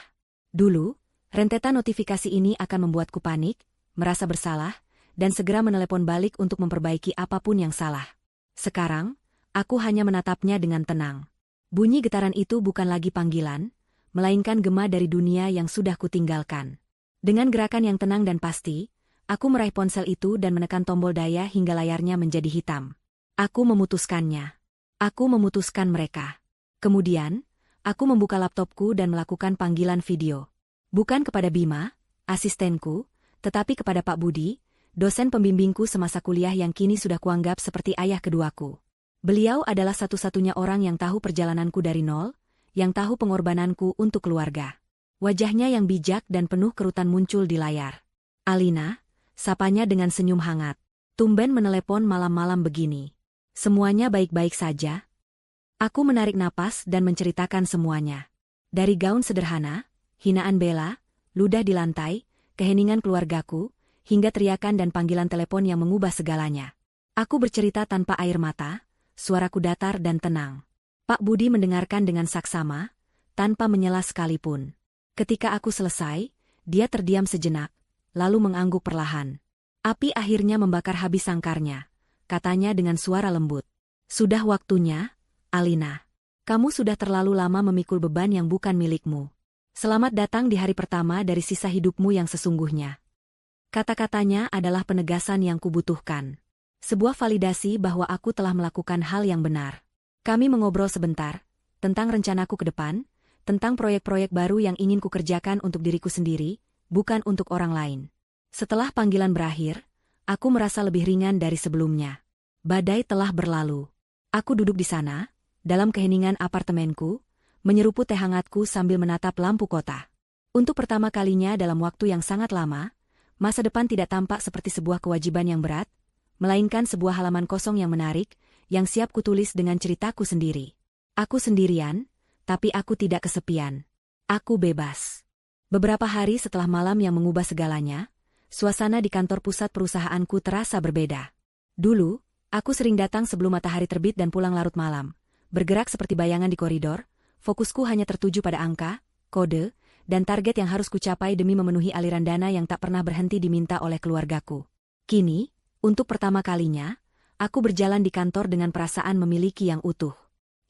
Dulu, rentetan notifikasi ini akan membuatku panik, merasa bersalah, dan segera menelepon balik untuk memperbaiki apapun yang salah. Sekarang, aku hanya menatapnya dengan tenang. Bunyi getaran itu bukan lagi panggilan, melainkan gema dari dunia yang sudah kutinggalkan. Dengan gerakan yang tenang dan pasti, aku meraih ponsel itu dan menekan tombol daya hingga layarnya menjadi hitam. Aku memutuskannya. Aku memutuskan mereka. Kemudian, aku membuka laptopku dan melakukan panggilan video. Bukan kepada Bima, asistenku, tetapi kepada Pak Budi, dosen pembimbingku semasa kuliah yang kini sudah kuanggap seperti ayah keduaku. Beliau adalah satu-satunya orang yang tahu perjalananku dari nol, yang tahu pengorbananku untuk keluarga. Wajahnya yang bijak dan penuh kerutan muncul di layar. "Alina," sapanya dengan senyum hangat. "Tumben menelepon malam-malam begini. Semuanya baik-baik saja?" Aku menarik napas dan menceritakan semuanya. Dari gaun sederhana, hinaan Bella, ludah di lantai, keheningan keluargaku, hingga teriakan dan panggilan telepon yang mengubah segalanya. Aku bercerita tanpa air mata, suaraku datar dan tenang. Pak Budi mendengarkan dengan saksama, tanpa menyela sekalipun. Ketika aku selesai, dia terdiam sejenak, lalu mengangguk perlahan. Api akhirnya membakar habis sangkarnya, katanya dengan suara lembut. "Sudah waktunya, Alina. Kamu sudah terlalu lama memikul beban yang bukan milikmu. Selamat datang di hari pertama dari sisa hidupmu yang sesungguhnya." Kata-katanya adalah penegasan yang kubutuhkan. Sebuah validasi bahwa aku telah melakukan hal yang benar. Kami mengobrol sebentar, tentang rencanaku ke depan, tentang proyek-proyek baru yang ingin kukerjakan untuk diriku sendiri, bukan untuk orang lain. Setelah panggilan berakhir, aku merasa lebih ringan dari sebelumnya. Badai telah berlalu. Aku duduk di sana, dalam keheningan apartemenku, menyeruput teh hangatku sambil menatap lampu kota. Untuk pertama kalinya dalam waktu yang sangat lama, masa depan tidak tampak seperti sebuah kewajiban yang berat, melainkan sebuah halaman kosong yang menarik, yang siap kutulis dengan ceritaku sendiri. Aku sendirian, tapi aku tidak kesepian. Aku bebas. Beberapa hari setelah malam yang mengubah segalanya, suasana di kantor pusat perusahaanku terasa berbeda. Dulu, aku sering datang sebelum matahari terbit dan pulang larut malam, bergerak seperti bayangan di koridor, fokusku hanya tertuju pada angka, kode, dan target yang harus kucapai demi memenuhi aliran dana yang tak pernah berhenti diminta oleh keluargaku. Kini, untuk pertama kalinya, aku berjalan di kantor dengan perasaan memiliki yang utuh.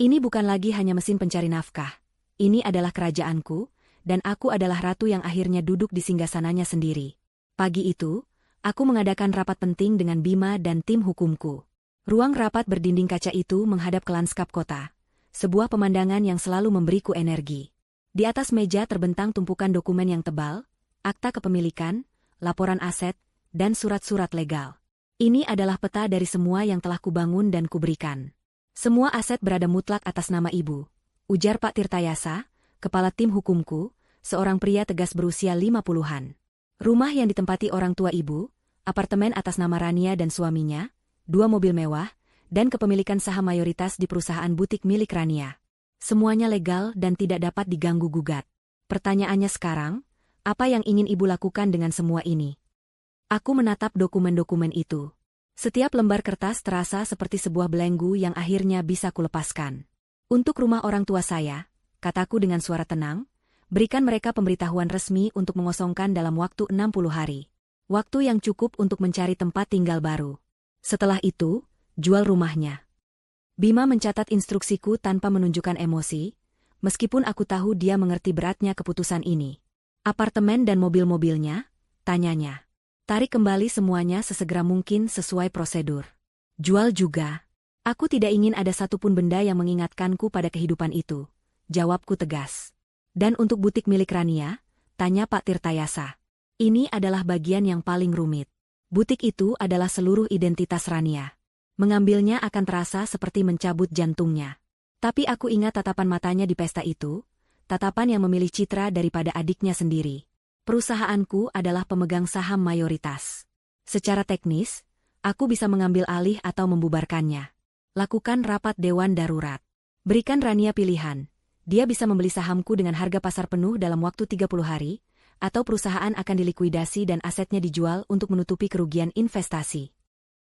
Ini bukan lagi hanya mesin pencari nafkah. Ini adalah kerajaanku, dan aku adalah ratu yang akhirnya duduk di singgasananya sendiri. Pagi itu, aku mengadakan rapat penting dengan Bima dan tim hukumku. Ruang rapat berdinding kaca itu menghadap ke lanskap kota, sebuah pemandangan yang selalu memberiku energi. Di atas meja terbentang tumpukan dokumen yang tebal, akta kepemilikan, laporan aset, dan surat-surat legal. Ini adalah peta dari semua yang telah kubangun dan kuberikan. Semua aset berada mutlak atas nama ibu, ujar Pak Tirtayasa, kepala tim hukumku, seorang pria tegas berusia 50-an. Rumah yang ditempati orang tua ibu, apartemen atas nama Rania dan suaminya, 2 mobil mewah, dan kepemilikan saham mayoritas di perusahaan butik milik Rania. Semuanya legal dan tidak dapat diganggu-gugat. Pertanyaannya sekarang, apa yang ingin ibu lakukan dengan semua ini? Aku menatap dokumen-dokumen itu. Setiap lembar kertas terasa seperti sebuah belenggu yang akhirnya bisa kulepaskan. Untuk rumah orang tua saya, kataku dengan suara tenang, berikan mereka pemberitahuan resmi untuk mengosongkan dalam waktu 60 hari. Waktu yang cukup untuk mencari tempat tinggal baru. Setelah itu, jual rumahnya. Bima mencatat instruksiku tanpa menunjukkan emosi, meskipun aku tahu dia mengerti beratnya keputusan ini. Apartemen dan mobil-mobilnya? Tanyanya. Tarik kembali semuanya sesegera mungkin sesuai prosedur. Jual juga. Aku tidak ingin ada satupun benda yang mengingatkanku pada kehidupan itu. Jawabku tegas. Dan untuk butik milik Rania? Tanya Pak Tirtayasa. Ini adalah bagian yang paling rumit. Butik itu adalah seluruh identitas Rania. Mengambilnya akan terasa seperti mencabut jantungnya. Tapi aku ingat tatapan matanya di pesta itu, tatapan yang memilih citra daripada adiknya sendiri. Perusahaanku adalah pemegang saham mayoritas. Secara teknis, aku bisa mengambil alih atau membubarkannya. Lakukan rapat dewan darurat. Berikan Rania pilihan. Dia bisa membeli sahamku dengan harga pasar penuh dalam waktu 30 hari, atau perusahaan akan dilikuidasi dan asetnya dijual untuk menutupi kerugian investasi.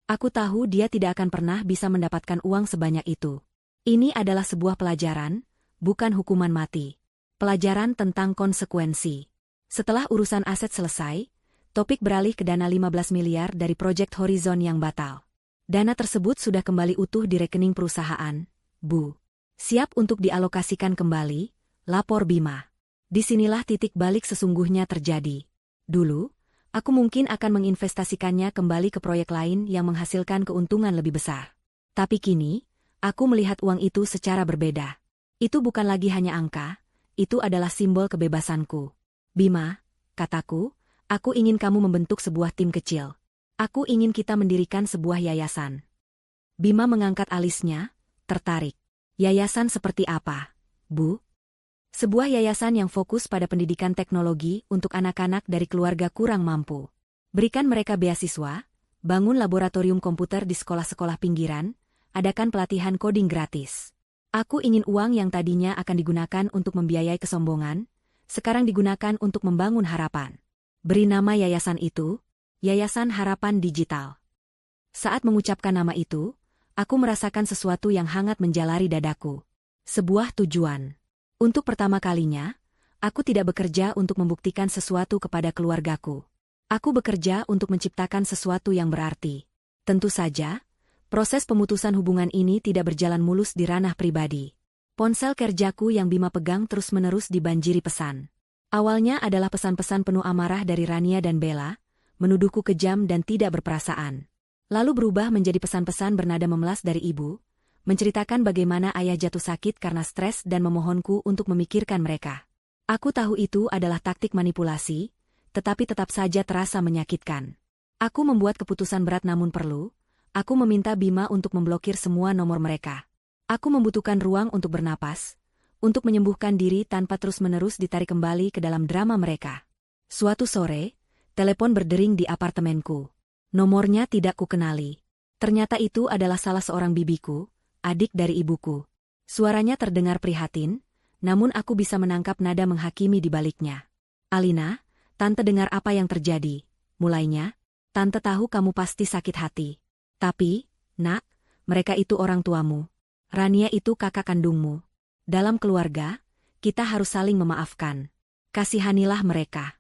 Aku tahu dia tidak akan pernah bisa mendapatkan uang sebanyak itu. Ini adalah sebuah pelajaran, bukan hukuman mati. Pelajaran tentang konsekuensi. Setelah urusan aset selesai, topik beralih ke dana 15 miliar dari proyek Horizon yang batal. Dana tersebut sudah kembali utuh di rekening perusahaan, Bu. Siap untuk dialokasikan kembali, lapor Bima. Disinilah titik balik sesungguhnya terjadi. Dulu, aku mungkin akan menginvestasikannya kembali ke proyek lain yang menghasilkan keuntungan lebih besar. Tapi kini, aku melihat uang itu secara berbeda. Itu bukan lagi hanya angka, itu adalah simbol kebebasanku. Bima, kataku, aku ingin kamu membentuk sebuah tim kecil. Aku ingin kita mendirikan sebuah yayasan. Bima mengangkat alisnya, tertarik. Yayasan seperti apa, Bu? Sebuah yayasan yang fokus pada pendidikan teknologi untuk anak-anak dari keluarga kurang mampu. Berikan mereka beasiswa, bangun laboratorium komputer di sekolah-sekolah pinggiran, adakan pelatihan coding gratis. Aku ingin uang yang tadinya akan digunakan untuk membiayai kesombongan, sekarang digunakan untuk membangun harapan. Beri nama yayasan itu, Yayasan Harapan Digital. Saat mengucapkan nama itu, aku merasakan sesuatu yang hangat menjalari dadaku. Sebuah tujuan. Untuk pertama kalinya, aku tidak bekerja untuk membuktikan sesuatu kepada keluargaku. Aku bekerja untuk menciptakan sesuatu yang berarti. Tentu saja, proses pemutusan hubungan ini tidak berjalan mulus di ranah pribadi. Ponsel kerjaku yang Bima pegang terus-menerus dibanjiri pesan. Awalnya adalah pesan-pesan penuh amarah dari Rania dan Bella, menuduhku kejam dan tidak berperasaan. Lalu berubah menjadi pesan-pesan bernada memelas dari ibu, menceritakan bagaimana ayah jatuh sakit karena stres dan memohonku untuk memikirkan mereka. Aku tahu itu adalah taktik manipulasi, tetapi tetap saja terasa menyakitkan. Aku membuat keputusan berat namun perlu, aku meminta Bima untuk memblokir semua nomor mereka. Aku membutuhkan ruang untuk bernapas, untuk menyembuhkan diri tanpa terus-menerus ditarik kembali ke dalam drama mereka. Suatu sore, telepon berdering di apartemenku. Nomornya tidak kukenali. Ternyata itu adalah salah seorang bibiku, adik dari ibuku. Suaranya terdengar prihatin, namun aku bisa menangkap nada menghakimi di baliknya. Alina, Tante dengar apa yang terjadi. Mulainya, Tante tahu kamu pasti sakit hati. Tapi, Nak, mereka itu orang tuamu. Rania itu kakak kandungmu. Dalam keluarga, kita harus saling memaafkan. Kasihanilah mereka.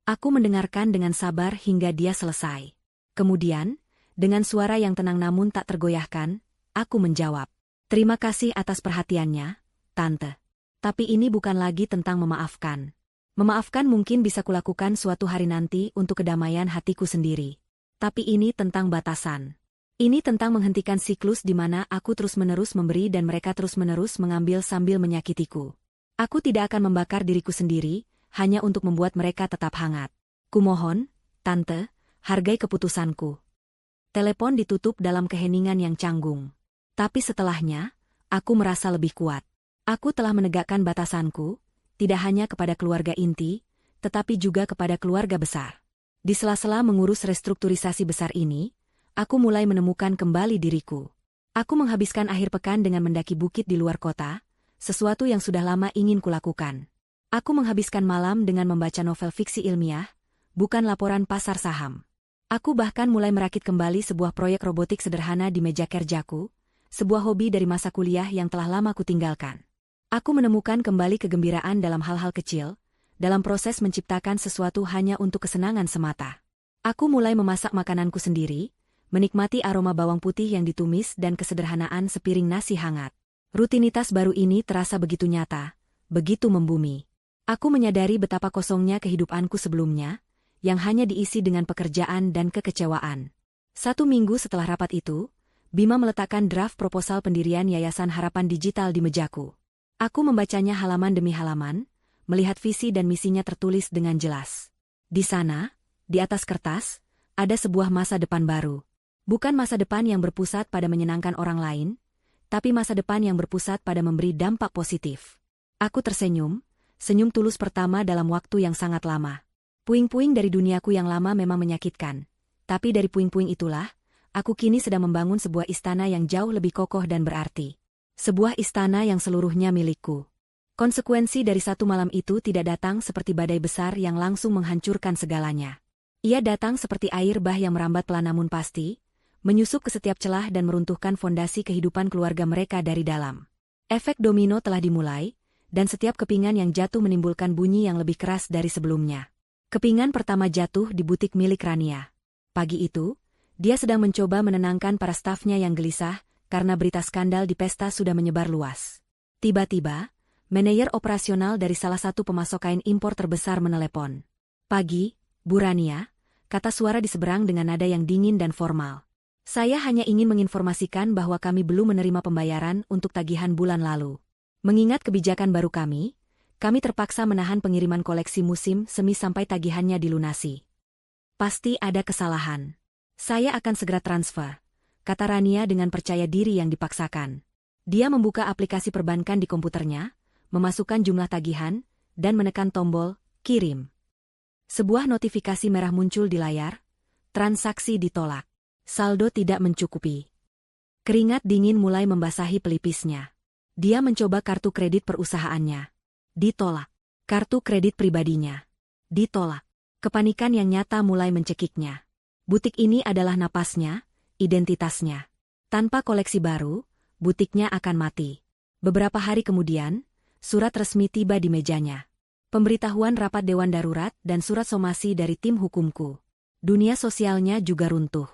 Aku mendengarkan dengan sabar hingga dia selesai. Kemudian, dengan suara yang tenang namun tak tergoyahkan, aku menjawab, "Terima kasih atas perhatiannya, Tante. Tapi ini bukan lagi tentang memaafkan. Memaafkan mungkin bisa kulakukan suatu hari nanti untuk kedamaian hatiku sendiri. Tapi ini tentang batasan. Ini tentang menghentikan siklus di mana aku terus-menerus memberi dan mereka terus-menerus mengambil sambil menyakitiku. Aku tidak akan membakar diriku sendiri, hanya untuk membuat mereka tetap hangat. Kumohon, Tante, hargai keputusanku." Telepon ditutup dalam keheningan yang canggung. Tapi setelahnya, aku merasa lebih kuat. Aku telah menegakkan batasanku, tidak hanya kepada keluarga inti, tetapi juga kepada keluarga besar. Di sela-sela mengurus restrukturisasi besar ini, aku mulai menemukan kembali diriku. Aku menghabiskan akhir pekan dengan mendaki bukit di luar kota, sesuatu yang sudah lama ingin kulakukan. Aku menghabiskan malam dengan membaca novel fiksi ilmiah, bukan laporan pasar saham. Aku bahkan mulai merakit kembali sebuah proyek robotik sederhana di meja kerjaku, sebuah hobi dari masa kuliah yang telah lama kutinggalkan. Aku menemukan kembali kegembiraan dalam hal-hal kecil, dalam proses menciptakan sesuatu hanya untuk kesenangan semata. Aku mulai memasak makananku sendiri, menikmati aroma bawang putih yang ditumis dan kesederhanaan sepiring nasi hangat. Rutinitas baru ini terasa begitu nyata, begitu membumi. Aku menyadari betapa kosongnya kehidupanku sebelumnya, yang hanya diisi dengan pekerjaan dan kekecewaan. 1 minggu setelah rapat itu, Bima meletakkan draft proposal pendirian Yayasan Harapan Digital di mejaku. Aku membacanya halaman demi halaman, melihat visi dan misinya tertulis dengan jelas. Di sana, di atas kertas, ada sebuah masa depan baru. Bukan masa depan yang berpusat pada menyenangkan orang lain, tapi masa depan yang berpusat pada memberi dampak positif. Aku tersenyum, senyum tulus pertama dalam waktu yang sangat lama. Puing-puing dari duniaku yang lama memang menyakitkan, tapi dari puing-puing itulah, aku kini sedang membangun sebuah istana yang jauh lebih kokoh dan berarti. Sebuah istana yang seluruhnya milikku. Konsekuensi dari satu malam itu tidak datang seperti badai besar yang langsung menghancurkan segalanya. Ia datang seperti air bah yang merambat pelan namun pasti, menyusup ke setiap celah dan meruntuhkan fondasi kehidupan keluarga mereka dari dalam. Efek domino telah dimulai, dan setiap kepingan yang jatuh menimbulkan bunyi yang lebih keras dari sebelumnya. Kepingan pertama jatuh di butik milik Rania. Pagi itu, dia sedang mencoba menenangkan para stafnya yang gelisah, karena berita skandal di pesta sudah menyebar luas. Tiba-tiba, manajer operasional dari salah satu pemasok kain impor terbesar menelepon. "Pagi, Bu Rania," kata suara di seberang dengan nada yang dingin dan formal. "Saya hanya ingin menginformasikan bahwa kami belum menerima pembayaran untuk tagihan bulan lalu. Mengingat kebijakan baru kami terpaksa menahan pengiriman koleksi musim semi sampai tagihannya dilunasi." "Pasti ada kesalahan. Saya akan segera transfer," kata Rania dengan percaya diri yang dipaksakan. Dia membuka aplikasi perbankan di komputernya, memasukkan jumlah tagihan, dan menekan tombol "kirim". Sebuah notifikasi merah muncul di layar, transaksi ditolak. Saldo tidak mencukupi. Keringat dingin mulai membasahi pelipisnya. Dia mencoba kartu kredit perusahaannya. Ditolak. Kartu kredit pribadinya. Ditolak. Kepanikan yang nyata mulai mencekiknya. Butik ini adalah napasnya, identitasnya. Tanpa koleksi baru, butiknya akan mati. Beberapa hari kemudian, surat resmi tiba di mejanya. Pemberitahuan rapat Dewan Darurat dan surat somasi dari tim hukumku. Dunia sosialnya juga runtuh.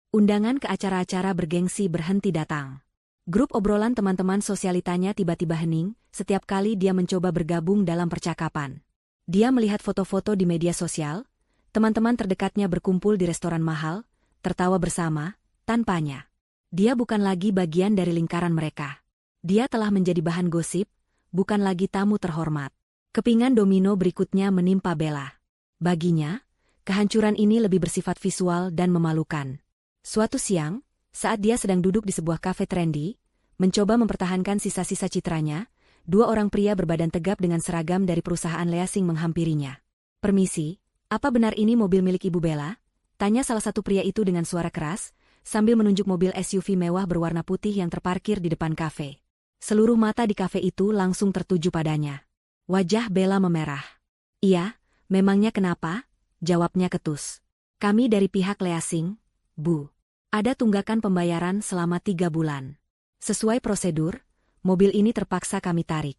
Undangan ke acara-acara bergengsi berhenti datang. Grup obrolan teman-teman sosialitanya tiba-tiba hening, setiap kali dia mencoba bergabung dalam percakapan. Dia melihat foto-foto di media sosial, teman-teman terdekatnya berkumpul di restoran mahal, tertawa bersama, tanpanya. Dia bukan lagi bagian dari lingkaran mereka. Dia telah menjadi bahan gosip, bukan lagi tamu terhormat. Kepingan domino berikutnya menimpa Bella. Baginya, kehancuran ini lebih bersifat visual dan memalukan. Suatu siang, saat dia sedang duduk di sebuah kafe trendy, mencoba mempertahankan sisa-sisa citranya, 2 orang pria berbadan tegap dengan seragam dari perusahaan leasing menghampirinya. "Permisi, apa benar ini mobil milik Ibu Bella?" tanya salah satu pria itu dengan suara keras, sambil menunjuk mobil SUV mewah berwarna putih yang terparkir di depan kafe. Seluruh mata di kafe itu langsung tertuju padanya. Wajah Bella memerah. "Iya, memangnya kenapa?" jawabnya ketus. "Kami dari pihak leasing, Bu. Ada tunggakan pembayaran selama 3 bulan. Sesuai prosedur, mobil ini terpaksa kami tarik.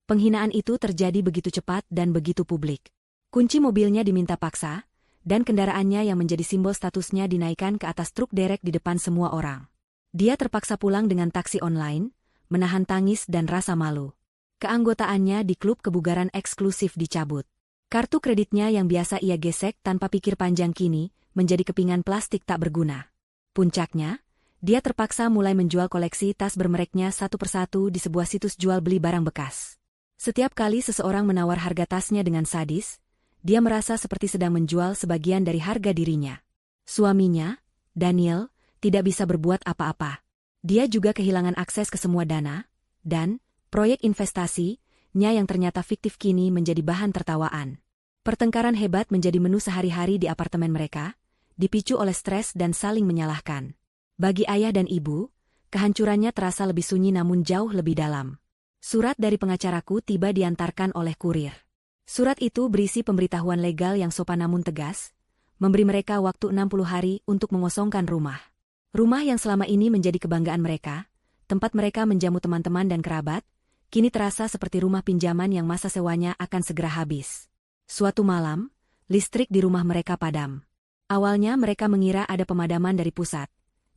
Penghinaan itu terjadi begitu cepat dan begitu publik. Kunci mobilnya diminta paksa, dan kendaraannya yang menjadi simbol statusnya dinaikkan ke atas truk derek di depan semua orang. Dia terpaksa pulang dengan taksi online, menahan tangis dan rasa malu. Keanggotaannya di klub kebugaran eksklusif dicabut. Kartu kreditnya yang biasa ia gesek tanpa pikir panjang kini, menjadi kepingan plastik tak berguna. Puncaknya, dia terpaksa mulai menjual koleksi tas bermereknya satu persatu di sebuah situs jual beli barang bekas. Setiap kali seseorang menawar harga tasnya dengan sadis, dia merasa seperti sedang menjual sebagian dari harga dirinya. Suaminya, Daniel, tidak bisa berbuat apa-apa. Dia juga kehilangan akses ke semua dana, dan proyek investasinya yang ternyata fiktif kini menjadi bahan tertawaan. Pertengkaran hebat menjadi menu sehari-hari di apartemen mereka, dipicu oleh stres dan saling menyalahkan. Bagi ayah dan ibu, kehancurannya terasa lebih sunyi namun jauh lebih dalam. Surat dari pengacaraku tiba diantarkan oleh kurir. Surat itu berisi pemberitahuan legal yang sopan namun tegas, memberi mereka waktu 60 hari untuk mengosongkan rumah. Rumah yang selama ini menjadi kebanggaan mereka, tempat mereka menjamu teman-teman dan kerabat, kini terasa seperti rumah pinjaman yang masa sewanya akan segera habis. Suatu malam, listrik di rumah mereka padam. Awalnya mereka mengira ada pemadaman dari pusat,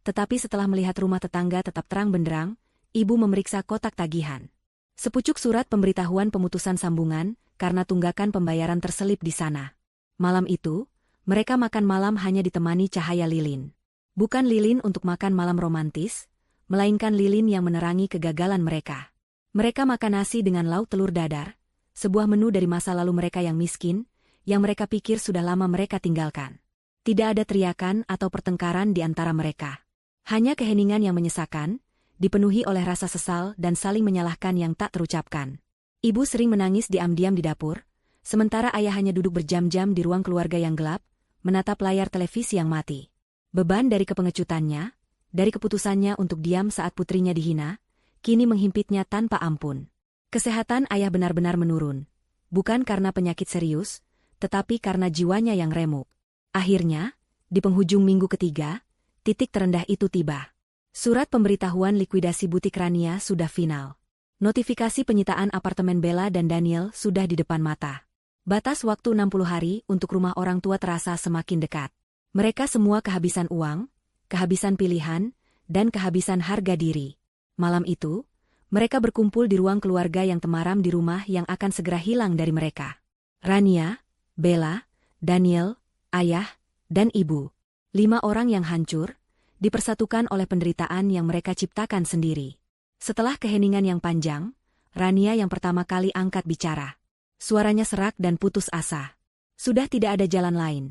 tetapi setelah melihat rumah tetangga tetap terang benderang, ibu memeriksa kotak tagihan. Sepucuk surat pemberitahuan pemutusan sambungan, karena tunggakan pembayaran terselip di sana. Malam itu, mereka makan malam hanya ditemani cahaya lilin. Bukan lilin untuk makan malam romantis, melainkan lilin yang menerangi kegagalan mereka. Mereka makan nasi dengan lauk telur dadar, sebuah menu dari masa lalu mereka yang miskin, yang mereka pikir sudah lama mereka tinggalkan. Tidak ada teriakan atau pertengkaran di antara mereka. Hanya keheningan yang menyesakan, dipenuhi oleh rasa sesal dan saling menyalahkan yang tak terucapkan. Ibu sering menangis diam-diam di dapur, sementara ayah hanya duduk berjam-jam di ruang keluarga yang gelap, menatap layar televisi yang mati. Beban dari kepengecutannya, dari keputusannya untuk diam saat putrinya dihina, kini menghimpitnya tanpa ampun. Kesehatan ayah benar-benar menurun, bukan karena penyakit serius, tetapi karena jiwanya yang remuk. Akhirnya, di penghujung minggu ketiga, titik terendah itu tiba. Surat pemberitahuan likuidasi butik Rania sudah final. Notifikasi penyitaan apartemen Bella dan Daniel sudah di depan mata. Batas waktu 60 hari untuk rumah orang tua terasa semakin dekat. Mereka semua kehabisan uang, kehabisan pilihan, dan kehabisan harga diri. Malam itu, mereka berkumpul di ruang keluarga yang temaram di rumah yang akan segera hilang dari mereka. Rania, Bella, Daniel, ayah, dan ibu. 5 orang yang hancur, dipersatukan oleh penderitaan yang mereka ciptakan sendiri. Setelah keheningan yang panjang, Rania yang pertama kali angkat bicara. Suaranya serak dan putus asa. Sudah tidak ada jalan lain,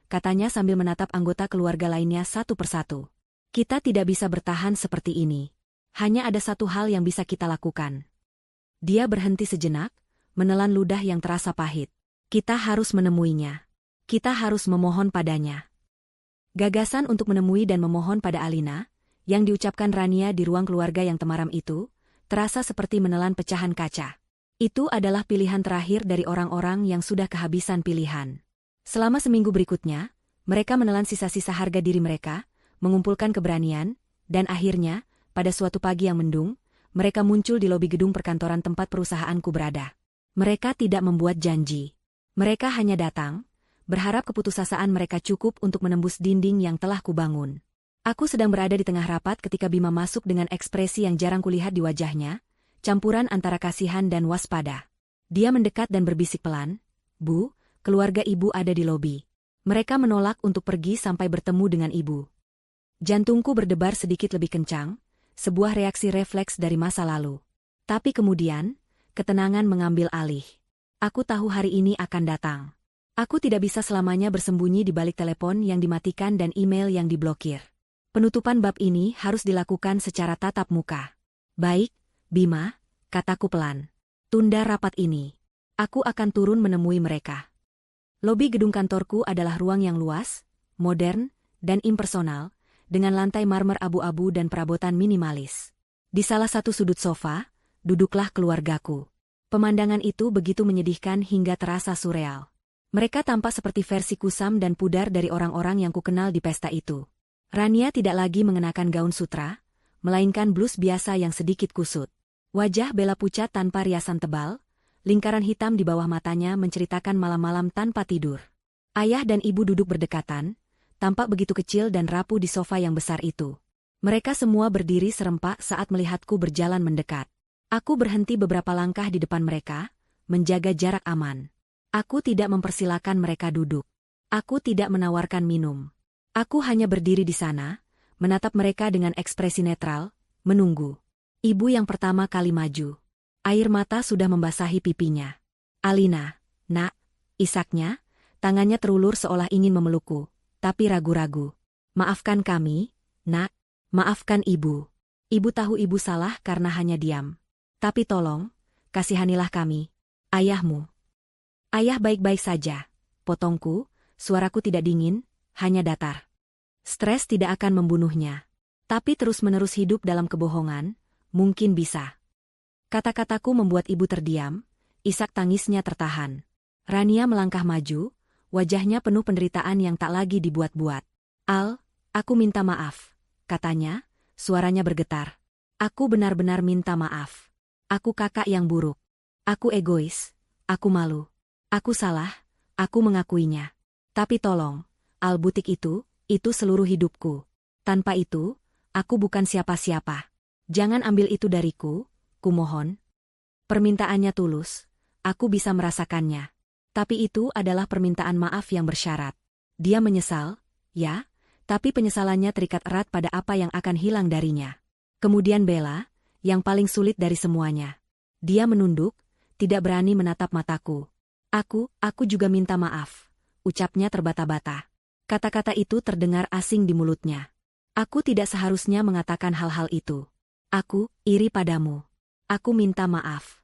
katanya sambil menatap anggota keluarga lainnya satu persatu. Kita tidak bisa bertahan seperti ini. Hanya ada satu hal yang bisa kita lakukan. Dia berhenti sejenak, menelan ludah yang terasa pahit. Kita harus menemuinya. Kita harus memohon padanya. Gagasan untuk menemui dan memohon pada Alina, yang diucapkan Rania di ruang keluarga yang temaram itu, terasa seperti menelan pecahan kaca. Itu adalah pilihan terakhir dari orang-orang yang sudah kehabisan pilihan. Selama seminggu berikutnya, mereka menelan sisa-sisa harga diri mereka, mengumpulkan keberanian, dan akhirnya, pada suatu pagi yang mendung, mereka muncul di lobi gedung perkantoran tempat perusahaanku berada. Mereka tidak membuat janji. Mereka hanya datang, berharap keputusasaan mereka cukup untuk menembus dinding yang telah kubangun. Aku sedang berada di tengah rapat ketika Bima masuk dengan ekspresi yang jarang kulihat di wajahnya, campuran antara kasihan dan waspada. Dia mendekat dan berbisik pelan, "Bu, keluarga ibu ada di lobi." Mereka menolak untuk pergi sampai bertemu dengan ibu. Jantungku berdebar sedikit lebih kencang, sebuah reaksi refleks dari masa lalu. Tapi kemudian, ketenangan mengambil alih. Aku tahu hari ini akan datang. Aku tidak bisa selamanya bersembunyi di balik telepon yang dimatikan dan email yang diblokir. Penutupan bab ini harus dilakukan secara tatap muka. "Baik, Bima," kataku pelan. "Tunda rapat ini. Aku akan turun menemui mereka." Lobi gedung kantorku adalah ruang yang luas, modern, dan impersonal, dengan lantai marmer abu-abu dan perabotan minimalis. Di salah satu sudut sofa, duduklah keluargaku. Pemandangan itu begitu menyedihkan hingga terasa surreal. Mereka tampak seperti versi kusam dan pudar dari orang-orang yang kukenal di pesta itu. Rania tidak lagi mengenakan gaun sutra, melainkan blus biasa yang sedikit kusut. Wajah Bella pucat tanpa riasan tebal, lingkaran hitam di bawah matanya menceritakan malam-malam tanpa tidur. Ayah dan ibu duduk berdekatan, tampak begitu kecil dan rapuh di sofa yang besar itu. Mereka semua berdiri serempak saat melihatku berjalan mendekat. Aku berhenti beberapa langkah di depan mereka, menjaga jarak aman. Aku tidak mempersilakan mereka duduk. Aku tidak menawarkan minum. Aku hanya berdiri di sana, menatap mereka dengan ekspresi netral, menunggu. Ibu yang pertama kali maju. Air mata sudah membasahi pipinya. "Alina, nak," isaknya, tangannya terulur seolah ingin memelukku, tapi ragu-ragu. "Maafkan kami, nak. Maafkan ibu. Ibu tahu ibu salah karena hanya diam. Tapi tolong, kasihanilah kami. Ayahmu." "Ayah baik-baik saja," potongku, suaraku tidak dingin, hanya datar. Stres tidak akan membunuhnya. Tapi terus-menerus hidup dalam kebohongan, mungkin bisa. Kata-kataku membuat ibu terdiam, isak tangisnya tertahan. Rania melangkah maju, wajahnya penuh penderitaan yang tak lagi dibuat-buat. "Al, aku minta maaf," katanya, suaranya bergetar. "Aku benar-benar minta maaf. Aku kakak yang buruk. Aku egois, aku malu. Aku salah, aku mengakuinya. Tapi tolong, Al, butik itu seluruh hidupku. Tanpa itu, aku bukan siapa-siapa. Jangan ambil itu dariku, kumohon." Permintaannya tulus, aku bisa merasakannya. Tapi itu adalah permintaan maaf yang bersyarat. Dia menyesal, ya, tapi penyesalannya terikat erat pada apa yang akan hilang darinya. Kemudian Bella, yang paling sulit dari semuanya. Dia menunduk, tidak berani menatap mataku. Aku juga minta maaf," ucapnya terbata-bata. Kata-kata itu terdengar asing di mulutnya. Aku tidak seharusnya mengatakan hal-hal itu. Aku iri padamu. Aku minta maaf.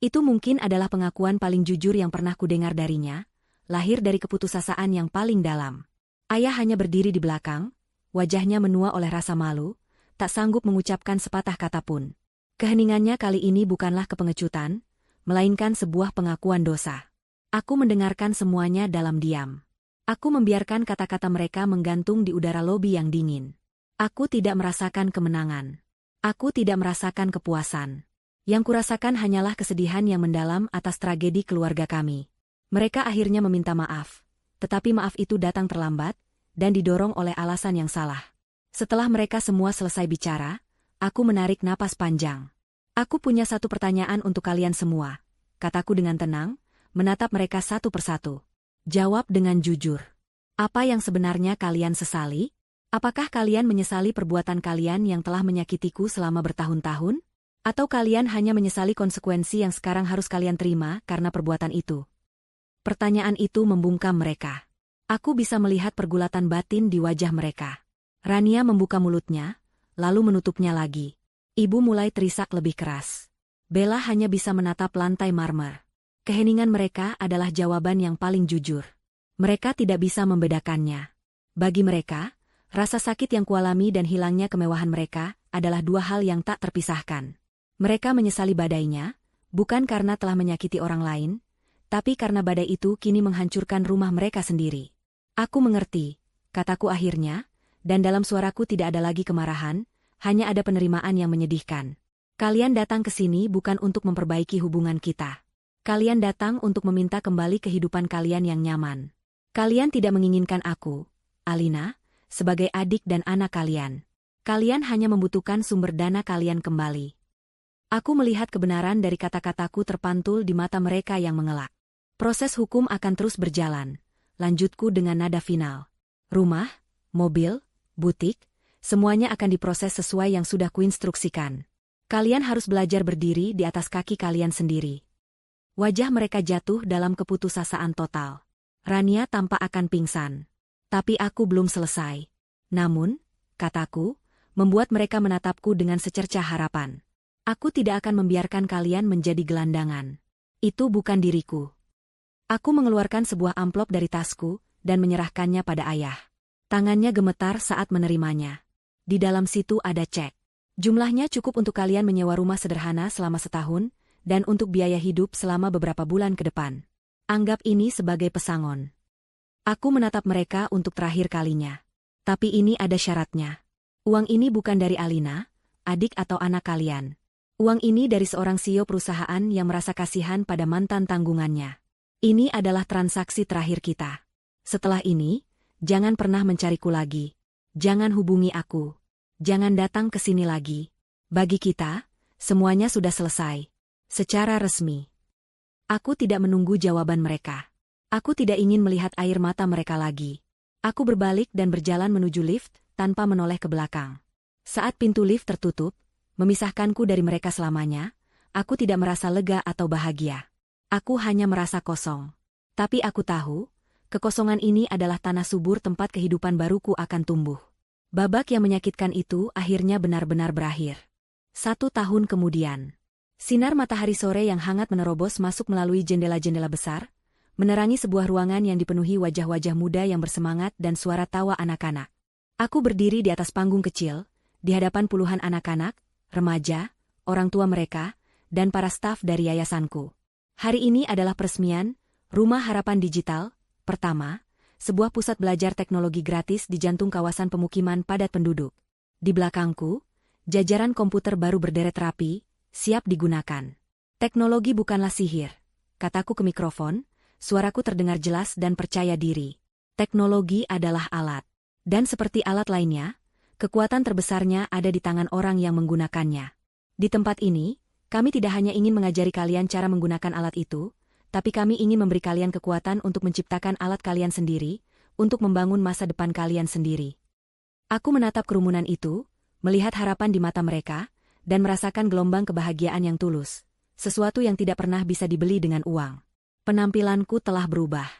Itu mungkin adalah pengakuan paling jujur yang pernah kudengar darinya, lahir dari keputusasaan yang paling dalam. Ayah hanya berdiri di belakang, wajahnya menua oleh rasa malu, tak sanggup mengucapkan sepatah kata pun. Keheningannya kali ini bukanlah kepengecutan, melainkan sebuah pengakuan dosa. Aku mendengarkan semuanya dalam diam. Aku membiarkan kata-kata mereka menggantung di udara lobi yang dingin. Aku tidak merasakan kemenangan. Aku tidak merasakan kepuasan. Yang kurasakan hanyalah kesedihan yang mendalam atas tragedi keluarga kami. Mereka akhirnya meminta maaf. Tetapi maaf itu datang terlambat, dan didorong oleh alasan yang salah. Setelah mereka semua selesai bicara, aku menarik napas panjang. "Aku punya satu pertanyaan untuk kalian semua," kataku dengan tenang, menatap mereka satu persatu. "Jawab dengan jujur. Apa yang sebenarnya kalian sesali? Apakah kalian menyesali perbuatan kalian yang telah menyakitiku selama bertahun-tahun? Atau kalian hanya menyesali konsekuensi yang sekarang harus kalian terima karena perbuatan itu?" Pertanyaan itu membungkam mereka. Aku bisa melihat pergulatan batin di wajah mereka. Rania membuka mulutnya, lalu menutupnya lagi. Ibu mulai terisak lebih keras. Bella hanya bisa menatap lantai marmer. Keheningan mereka adalah jawaban yang paling jujur. Mereka tidak bisa membedakannya. Bagi mereka, rasa sakit yang kualami dan hilangnya kemewahan mereka adalah dua hal yang tak terpisahkan. Mereka menyesali badainya, bukan karena telah menyakiti orang lain, tapi karena badai itu kini menghancurkan rumah mereka sendiri. "Aku mengerti," kataku akhirnya, dan dalam suaraku tidak ada lagi kemarahan, hanya ada penerimaan yang menyedihkan. "Kalian datang ke sini bukan untuk memperbaiki hubungan kita. Kalian datang untuk meminta kembali kehidupan kalian yang nyaman. Kalian tidak menginginkan aku, Alina, sebagai adik dan anak kalian. Kalian hanya membutuhkan sumber dana kalian kembali." Aku melihat kebenaran dari kata-kataku terpantul di mata mereka yang mengelak. "Proses hukum akan terus berjalan," lanjutku dengan nada final. "Rumah, mobil, butik, semuanya akan diproses sesuai yang sudah kuinstruksikan. Kalian harus belajar berdiri di atas kaki kalian sendiri." Wajah mereka jatuh dalam keputusasaan total. Rania tampak akan pingsan. Tapi aku belum selesai. "Namun," kataku, membuat mereka menatapku dengan secercah harapan. "Aku tidak akan membiarkan kalian menjadi gelandangan. Itu bukan diriku." Aku mengeluarkan sebuah amplop dari tasku dan menyerahkannya pada ayah. Tangannya gemetar saat menerimanya. Di dalam situ ada cek. "Jumlahnya cukup untuk kalian menyewa rumah sederhana selama setahun, dan untuk biaya hidup selama beberapa bulan ke depan. Anggap ini sebagai pesangon." Aku menatap mereka untuk terakhir kalinya. "Tapi ini ada syaratnya. Uang ini bukan dari Alina, adik atau anak kalian. Uang ini dari seorang CEO perusahaan yang merasa kasihan pada mantan tanggungannya. Ini adalah transaksi terakhir kita. Setelah ini, jangan pernah mencariku lagi. Jangan hubungi aku. Jangan datang ke sini lagi. Bagi kita, semuanya sudah selesai. Secara resmi. Aku tidak menunggu jawaban mereka. Aku tidak ingin melihat air mata mereka lagi. Aku berbalik dan berjalan menuju lift tanpa menoleh ke belakang. Saat pintu lift tertutup, memisahkanku dari mereka selamanya, aku tidak merasa lega atau bahagia. Aku hanya merasa kosong. Tapi aku tahu, kekosongan ini adalah tanah subur tempat kehidupan baruku akan tumbuh. Babak yang menyakitkan itu akhirnya benar-benar berakhir. 1 tahun kemudian. Sinar matahari sore yang hangat menerobos masuk melalui jendela-jendela besar, menerangi sebuah ruangan yang dipenuhi wajah-wajah muda yang bersemangat dan suara tawa anak-anak. Aku berdiri di atas panggung kecil, di hadapan puluhan anak-anak, remaja, orang tua mereka, dan para staf dari yayasanku. Hari ini adalah peresmian Rumah Harapan Digital pertama, sebuah pusat belajar teknologi gratis di jantung kawasan pemukiman padat penduduk. Di belakangku, jajaran komputer baru berderet rapi, siap digunakan. Teknologi bukanlah sihir, kataku ke mikrofon, suaraku terdengar jelas dan percaya diri. Teknologi adalah alat. Dan seperti alat lainnya, kekuatan terbesarnya ada di tangan orang yang menggunakannya. Di tempat ini, kami tidak hanya ingin mengajari kalian cara menggunakan alat itu, tapi kami ingin memberi kalian kekuatan untuk menciptakan alat kalian sendiri, untuk membangun masa depan kalian sendiri. Aku menatap kerumunan itu, melihat harapan di mata mereka, dan merasakan gelombang kebahagiaan yang tulus, sesuatu yang tidak pernah bisa dibeli dengan uang. Penampilanku telah berubah.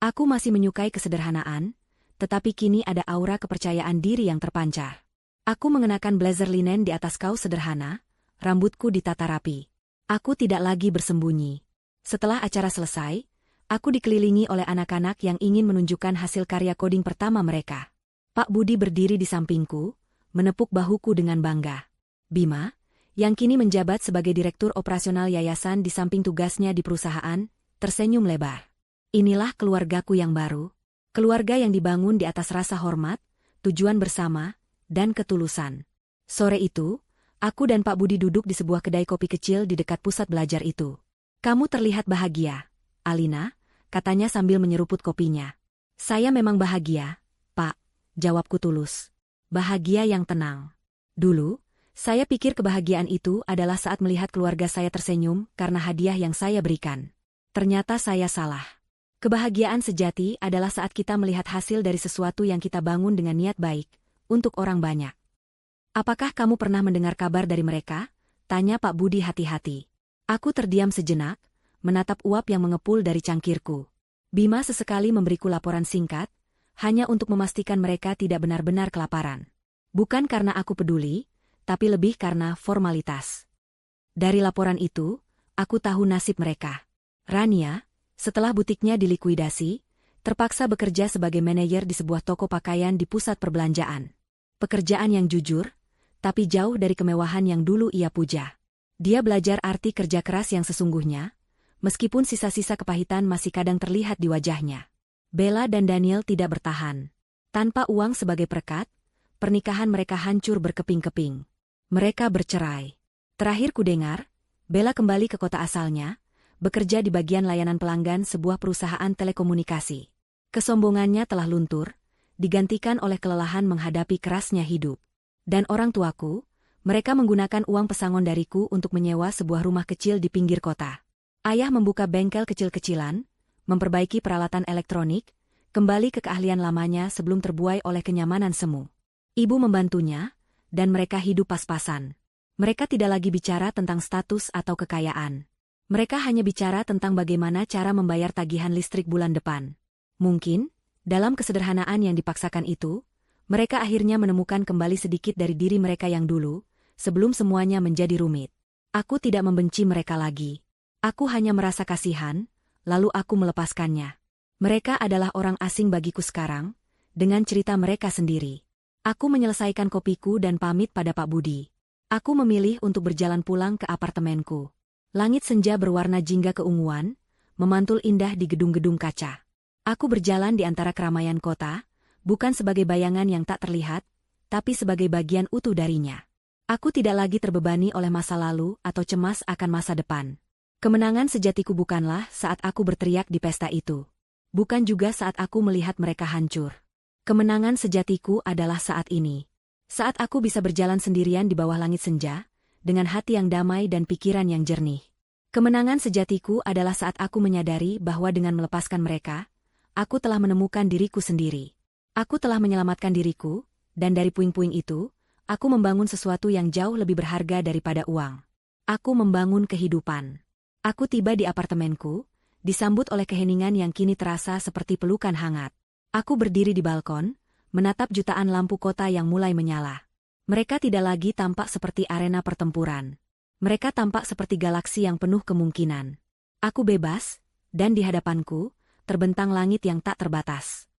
Aku masih menyukai kesederhanaan, tetapi kini ada aura kepercayaan diri yang terpancar. Aku mengenakan blazer linen di atas kaos sederhana, rambutku ditata rapi. Aku tidak lagi bersembunyi. Setelah acara selesai, aku dikelilingi oleh anak-anak yang ingin menunjukkan hasil karya coding pertama mereka. Pak Budi berdiri di sampingku, menepuk bahuku dengan bangga. Bima, yang kini menjabat sebagai direktur operasional yayasan di samping tugasnya di perusahaan, tersenyum lebar. Inilah keluargaku yang baru. Keluarga yang dibangun di atas rasa hormat, tujuan bersama, dan ketulusan. Sore itu, aku dan Pak Budi duduk di sebuah kedai kopi kecil di dekat pusat belajar itu. Kamu terlihat bahagia, Alina, katanya sambil menyeruput kopinya. Saya memang bahagia, Pak, jawabku tulus. Bahagia yang tenang. Dulu, saya pikir kebahagiaan itu adalah saat melihat keluarga saya tersenyum karena hadiah yang saya berikan. Ternyata saya salah. Kebahagiaan sejati adalah saat kita melihat hasil dari sesuatu yang kita bangun dengan niat baik, untuk orang banyak. Apakah kamu pernah mendengar kabar dari mereka? Tanya Pak Budi hati-hati. Aku terdiam sejenak, menatap uap yang mengepul dari cangkirku. Bima sesekali memberiku laporan singkat, hanya untuk memastikan mereka tidak benar-benar kelaparan. Bukan karena aku peduli, tapi lebih karena formalitas. Dari laporan itu, aku tahu nasib mereka. Rania, setelah butiknya dilikuidasi, terpaksa bekerja sebagai manajer di sebuah toko pakaian di pusat perbelanjaan. Pekerjaan yang jujur, tapi jauh dari kemewahan yang dulu ia puja. Dia belajar arti kerja keras yang sesungguhnya, meskipun sisa-sisa kepahitan masih kadang terlihat di wajahnya. Bella dan Daniel tidak bertahan. Tanpa uang sebagai perekat, pernikahan mereka hancur berkeping-keping. Mereka bercerai. Terakhir kudengar, Bella kembali ke kota asalnya, bekerja di bagian layanan pelanggan sebuah perusahaan telekomunikasi. Kesombongannya telah luntur, digantikan oleh kelelahan menghadapi kerasnya hidup. Dan orang tuaku, mereka menggunakan uang pesangon dariku untuk menyewa sebuah rumah kecil di pinggir kota. Ayah membuka bengkel kecil-kecilan, memperbaiki peralatan elektronik, kembali ke keahlian lamanya sebelum terbuai oleh kenyamanan semu. Ibu membantunya, dan mereka hidup pas-pasan. Mereka tidak lagi bicara tentang status atau kekayaan. Mereka hanya bicara tentang bagaimana cara membayar tagihan listrik bulan depan. Mungkin, dalam kesederhanaan yang dipaksakan itu, mereka akhirnya menemukan kembali sedikit dari diri mereka yang dulu, sebelum semuanya menjadi rumit. Aku tidak membenci mereka lagi. Aku hanya merasa kasihan, lalu aku melepaskannya. Mereka adalah orang asing bagiku sekarang, dengan cerita mereka sendiri. Aku menyelesaikan kopiku dan pamit pada Pak Budi. Aku memilih untuk berjalan pulang ke apartemenku. Langit senja berwarna jingga keunguan, memantul indah di gedung-gedung kaca. Aku berjalan di antara keramaian kota, bukan sebagai bayangan yang tak terlihat, tapi sebagai bagian utuh darinya. Aku tidak lagi terbebani oleh masa lalu atau cemas akan masa depan. Kemenangan sejatiku bukanlah saat aku berteriak di pesta itu. Bukan juga saat aku melihat mereka hancur. Kemenangan sejatiku adalah saat ini. Saat aku bisa berjalan sendirian di bawah langit senja, dengan hati yang damai dan pikiran yang jernih. Kemenangan sejatiku adalah saat aku menyadari bahwa dengan melepaskan mereka, aku telah menemukan diriku sendiri. Aku telah menyelamatkan diriku, dan dari puing-puing itu, aku membangun sesuatu yang jauh lebih berharga daripada uang. Aku membangun kehidupan. Aku tiba di apartemenku, disambut oleh keheningan yang kini terasa seperti pelukan hangat. Aku berdiri di balkon, menatap jutaan lampu kota yang mulai menyala. Mereka tidak lagi tampak seperti arena pertempuran. Mereka tampak seperti galaksi yang penuh kemungkinan. Aku bebas, dan di hadapanku, terbentang langit yang tak terbatas.